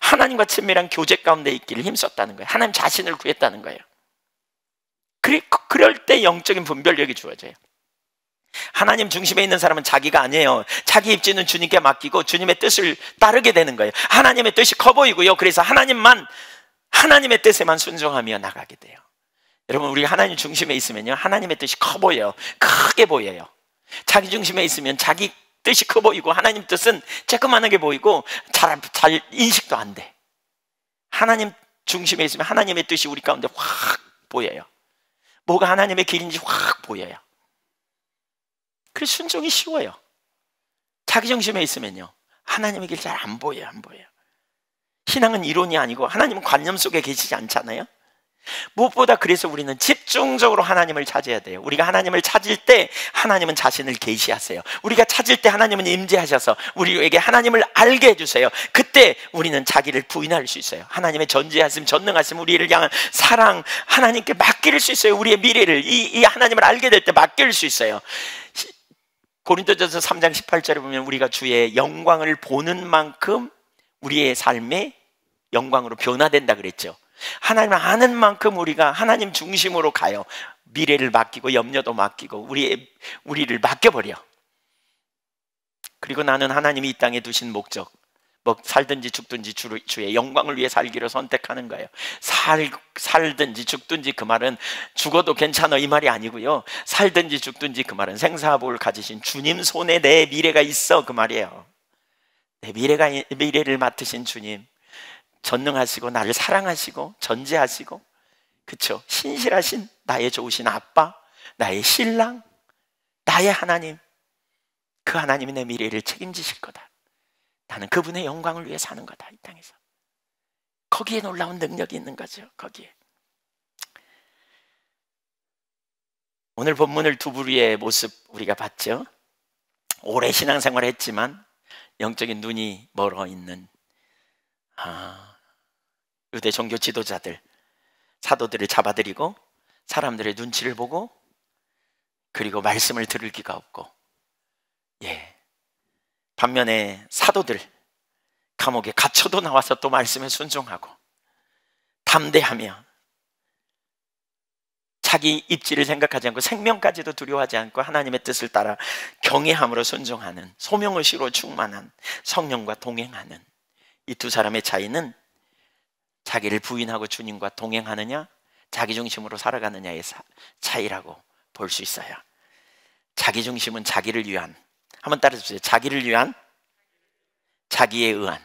하나님과 친밀한 교제 가운데 있기를 힘썼다는 거예요. 하나님 자신을 구했다는 거예요. 그럴 때 영적인 분별력이 주어져요. 하나님 중심에 있는 사람은 자기가 아니에요. 자기 입지는 주님께 맡기고 주님의 뜻을 따르게 되는 거예요. 하나님의 뜻이 커 보이고요, 그래서 하나님의 뜻에만 순종하며 나가게 돼요. 여러분, 우리가 하나님 중심에 있으면요, 하나님의 뜻이 커 보여요. 크게 보여요. 자기 중심에 있으면 자기 뜻이 커 보이고 하나님 뜻은 쬐끄만하게 보이고 잘 인식도 안 돼. 하나님 중심에 있으면 하나님의 뜻이 우리 가운데 확 보여요. 뭐가 하나님의 길인지 확 보여요. 그래서 순종이 쉬워요. 자기 중심에 있으면요, 하나님의 길 잘 안 보여요. 신앙은 이론이 아니고 하나님은 관념 속에 계시지 않잖아요. 무엇보다 그래서 우리는 집중적으로 하나님을 찾아야 돼요. 우리가 하나님을 찾을 때 하나님은 자신을 계시하세요. 우리가 찾을 때 하나님은 임재하셔서 우리에게 하나님을 알게 해주세요. 그때 우리는 자기를 부인할 수 있어요. 하나님의 전지하심, 전능하심, 우리를 향한 사랑, 하나님께 맡길 수 있어요. 우리의 미래를 이 하나님을 알게 될 때 맡길 수 있어요. 고린도전서 3장 18절에 보면 우리가 주의 영광을 보는 만큼 우리의 삶의 영광으로 변화된다 그랬죠. 하나님을 아는 만큼 우리가 하나님 중심으로 가요. 미래를 맡기고 염려도 맡기고 우리를 맡겨버려. 그리고 나는 하나님이 이 땅에 두신 목적, 뭐 살든지 죽든지 주의 영광을 위해 살기로 선택하는 거예요. 살든지 죽든지, 그 말은 죽어도 괜찮아 이 말이 아니고요. 살든지 죽든지 그 말은 생사복을 가지신 주님 손에 내 미래가 있어 그 말이에요. 내 미래를 맡으신 주님, 전능하시고 나를 사랑하시고 전지하시고, 그쵸? 신실하신 나의 좋으신 아빠, 나의 신랑, 나의 하나님, 그 하나님이 내 미래를 책임지실 거다. 나는 그분의 영광을 위해 사는 거다, 이 땅에서. 거기에 놀라운 능력이 있는 거죠. 거기에. 오늘 본문을 두 부류의 모습 우리가 봤죠. 오래 신앙생활을 했지만 영적인 눈이 멀어 있는 유대 종교 지도자들, 사도들을 잡아들이고 사람들의 눈치를 보고, 그리고 말씀을 들을 기가 없고, 반면에 사도들 감옥에 갇혀도 나와서 또 말씀에 순종하고 담대하며 자기 입지를 생각하지 않고 생명까지도 두려워하지 않고 하나님의 뜻을 따라 경외함으로 순종하는, 소명의식으로 충만한, 성령과 동행하는, 이 두 사람의 차이는 자기를 부인하고 주님과 동행하느냐, 자기중심으로 살아가느냐의 차이라고 볼 수 있어요. 자기중심은 자기를 위한, 한번 따라해주세요. 자기를 위한, 자기에 의한.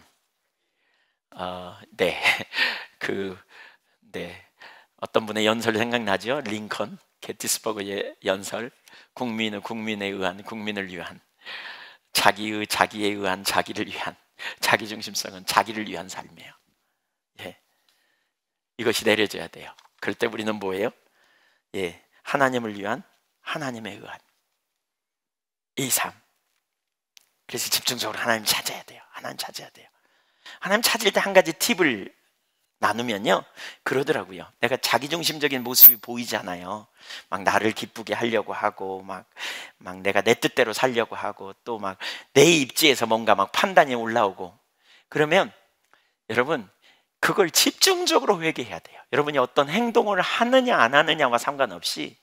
어떤 분의 연설 생각나죠? 링컨, 게티스버그의 연설. 국민은 국민에 의한, 국민을 위한. 자기에 의한, 자기를 위한. 자기중심성은 자기를 위한 삶이에요. 이것이 내려져야 돼요. 그럴 때 우리는 뭐예요? 하나님을 위한, 하나님에 의한 이 삶. 그래서 집중적으로 하나님 찾아야 돼요. 하나님 찾아야 돼요. 하나님 찾을 때 한 가지 팁을 나누면요, 그러더라고요. 내가 자기중심적인 모습이 보이잖아요. 막 나를 기쁘게 하려고 하고, 막 내가 내 뜻대로 살려고 하고, 또 막 내 입지에서 뭔가 막 판단이 올라오고, 그러면 여러분 그걸 집중적으로 회개해야 돼요. 여러분이 어떤 행동을 하느냐 안 하느냐와 상관없이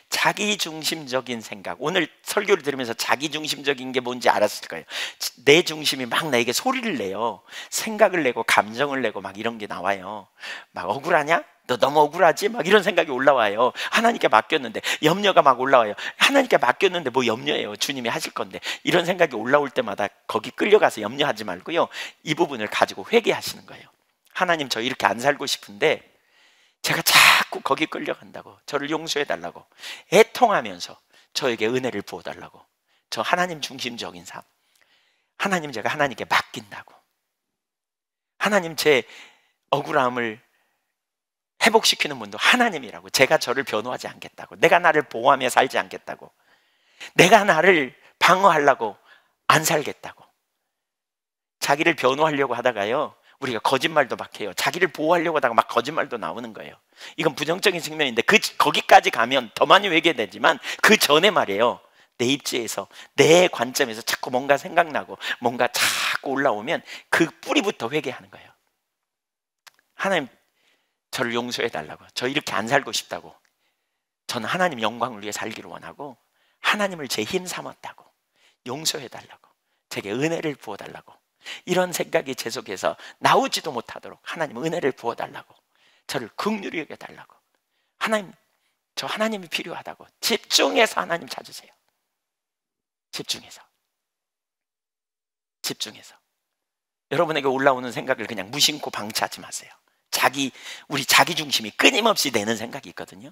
자기중심적인 생각, 오늘 설교를 들으면서 자기중심적인 게 뭔지 알았을 거예요. 내 중심이 막 나에게 소리를 내요. 생각을 내고 감정을 내고 막 이런 게 나와요. 막 억울하냐? 너 너무 억울하지? 막 이런 생각이 올라와요. 하나님께 맡겼는데. 염려가 막 올라와요. 하나님께 맡겼는데 뭐 염려예요? 주님이 하실 건데. 이런 생각이 올라올 때마다 거기 끌려가서 염려하지 말고요, 이 부분을 가지고 회개하시는 거예요. 하나님, 저 이렇게 안 살고 싶은데 제가 자꾸 거기 끌려간다고, 저를 용서해달라고, 애통하면서 저에게 은혜를 부어달라고, 저 하나님 중심적인 삶, 하나님, 제가 하나님께 맡긴다고, 하나님 제 억울함을 회복시키는 분도 하나님이라고, 제가 저를 변호하지 않겠다고, 내가 나를 보호하며 살지 않겠다고, 내가 나를 방어하려고 안 살겠다고. 자기를 변호하려고 하다가요, 우리가 거짓말도 막 해요. 자기를 보호하려고 하다가 막 거짓말도 나오는 거예요. 이건 부정적인 측면인데 거기까지 가면 더 많이 회개되지만, 그 전에 말이에요, 내 입지에서, 내 관점에서 자꾸 뭔가 생각나고 뭔가 자꾸 올라오면 그 뿌리부터 회개하는 거예요. 하나님, 저를 용서해 달라고, 저 이렇게 안 살고 싶다고, 저는 하나님 영광을 위해 살기를 원하고, 하나님을 제 힘 삼았다고, 용서해 달라고, 제게 은혜를 부어 달라고, 이런 생각이 제 속에서 나오지도 못하도록 하나님 은혜를 부어달라고, 저를 긍휼히 여겨달라고, 하나님, 저 하나님이 필요하다고 집중해서 하나님 찾으세요. 집중해서. 여러분에게 올라오는 생각을 그냥 무심코 방치하지 마세요. 우리 자기 중심이 끊임없이 내는 생각이 있거든요.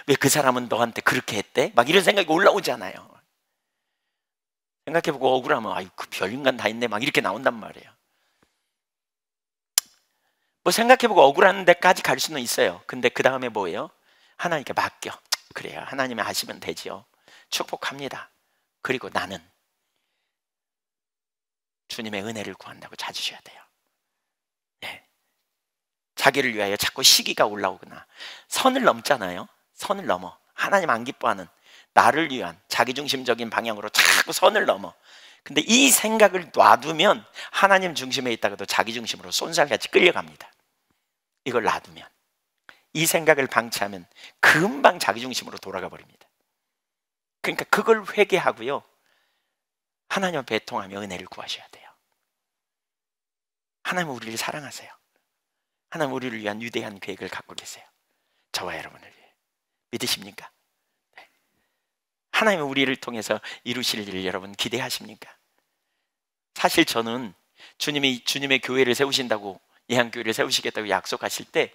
왜 그 사람은 너한테 그렇게 했대? 막 이런 생각이 올라오잖아요. 생각해보고 억울하면, 아유, 그 별인간 다 있네, 막 이렇게 나온단 말이에요. 뭐 생각해보고 억울한 데까지 갈 수는 있어요. 근데 그 다음에 뭐예요? 하나님께 맡겨. 그래요. 하나님이 하시면 되지요. 축복합니다. 그리고 나는 주님의 은혜를 구한다고 찾으셔야 돼요. 네. 자기를 위하여 자꾸 시기가 올라오거나 선을 넘잖아요. 선을 넘어. 하나님 안 기뻐하는 나를 위한 자기중심적인 방향으로 자꾸 선을 넘어. 근데 이 생각을 놔두면 하나님 중심에 있다가도 자기중심으로 쏜살같이 끌려갑니다. 이걸 놔두면, 이 생각을 방치하면 금방 자기중심으로 돌아가 버립니다. 그러니까 그걸 회개하고요, 하나님 앞에 애통하며 은혜를 구하셔야 돼요. 하나님은 우리를 사랑하세요. 하나님은 우리를 위한 위대한 계획을 갖고 계세요. 저와 여러분을 위해. 믿으십니까? 네. 하나님은 우리를 통해서 이루실 일을 여러분 기대하십니까? 사실 저는 주님이 주님의 교회를 세우신다고, 예한교회를 세우시겠다고 약속하실 때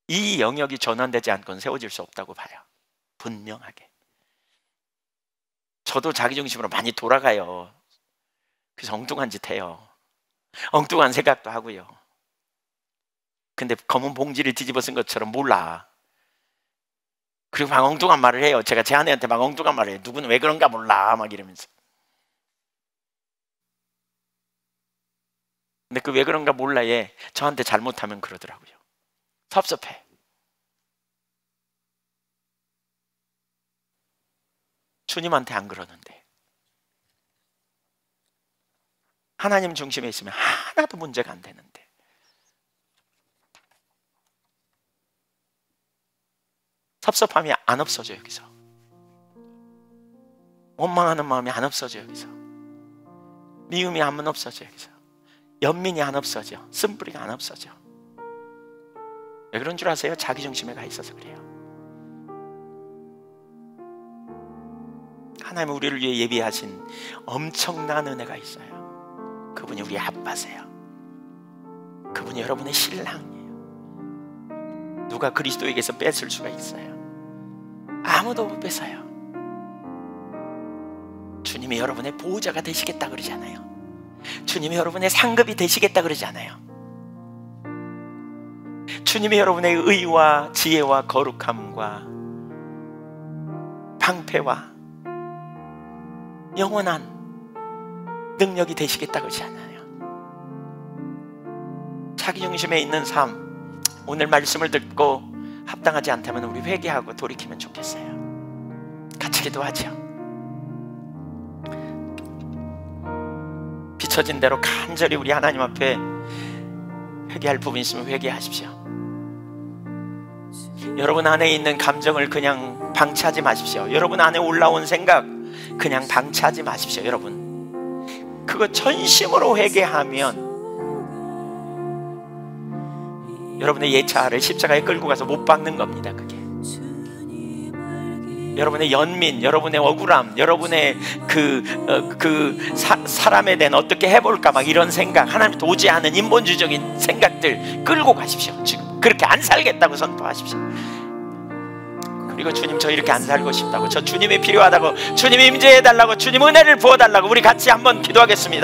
이 영역이 전환되지 않고는 세워질 수 없다고 봐요. 분명하게. 저도 자기중심으로 많이 돌아가요. 그래서 엉뚱한 짓 해요. 엉뚱한 생각도 하고요. 근데 검은 봉지를 뒤집어 쓴 것처럼 몰라. 그리고 막 엉뚱한 말을 해요. 제가 제 아내한테 막 엉뚱한 말을 해요. 누구는 왜 그런가 몰라 막 이러면서. 근데 그 왜 그런가 몰라에 저한테 잘못하면 그러더라고요. 섭섭해. 주님한테 안 그러는데. 하나님 중심에 있으면 하나도 문제가 안 되는데. 섭섭함이 안 없어져 여기서. 원망하는 마음이 안 없어져 여기서. 미움이 안 없어져 여기서. 연민이 안 없어져. 쓴뿌리가 안 없어져. 왜 그런 줄 아세요? 자기중심에 가 있어서 그래요. 하나님은 우리를 위해 예비하신 엄청난 은혜가 있어요. 그분이 우리 아빠세요. 그분이 여러분의 신랑이에요. 누가 그리스도에게서 뺏을 수가 있어요? 아무도 못 뺏어요. 주님이 여러분의 보호자가 되시겠다 그러잖아요. 주님이 여러분의 상급이 되시겠다 그러잖아요. 주님이 여러분의 의와 지혜와 거룩함과 방패와 영원한 능력이 되시겠다 그러잖아요. 자기중심에 있는 삶, 오늘 말씀을 듣고 합당하지 않다면 우리 회개하고 돌이키면 좋겠어요. 같이 기도하죠. 비춰진 대로 간절히 우리 하나님 앞에 회개할 부분 있으면 회개하십시오. 여러분 안에 있는 감정을 그냥 방치하지 마십시오. 여러분 안에 올라온 생각 그냥 방치하지 마십시오. 여러분 그거 전심으로 회개하면 여러분의 옛차를 십자가에 끌고 가서 못 박는 겁니다. 그게 여러분의 연민, 여러분의 억울함, 여러분의 사람에 대한 어떻게 해볼까 막 이런 생각, 하나님 도저히 않은 인본주의적인 생각들 끌고 가십시오. 지금 그렇게 안 살겠다고 선포하십시오. 그리고 주님 저 이렇게 안 살고 싶다고, 저 주님이 필요하다고, 주님 임재해달라고, 주님 은혜를 부어달라고 우리 같이 한번 기도하겠습니다.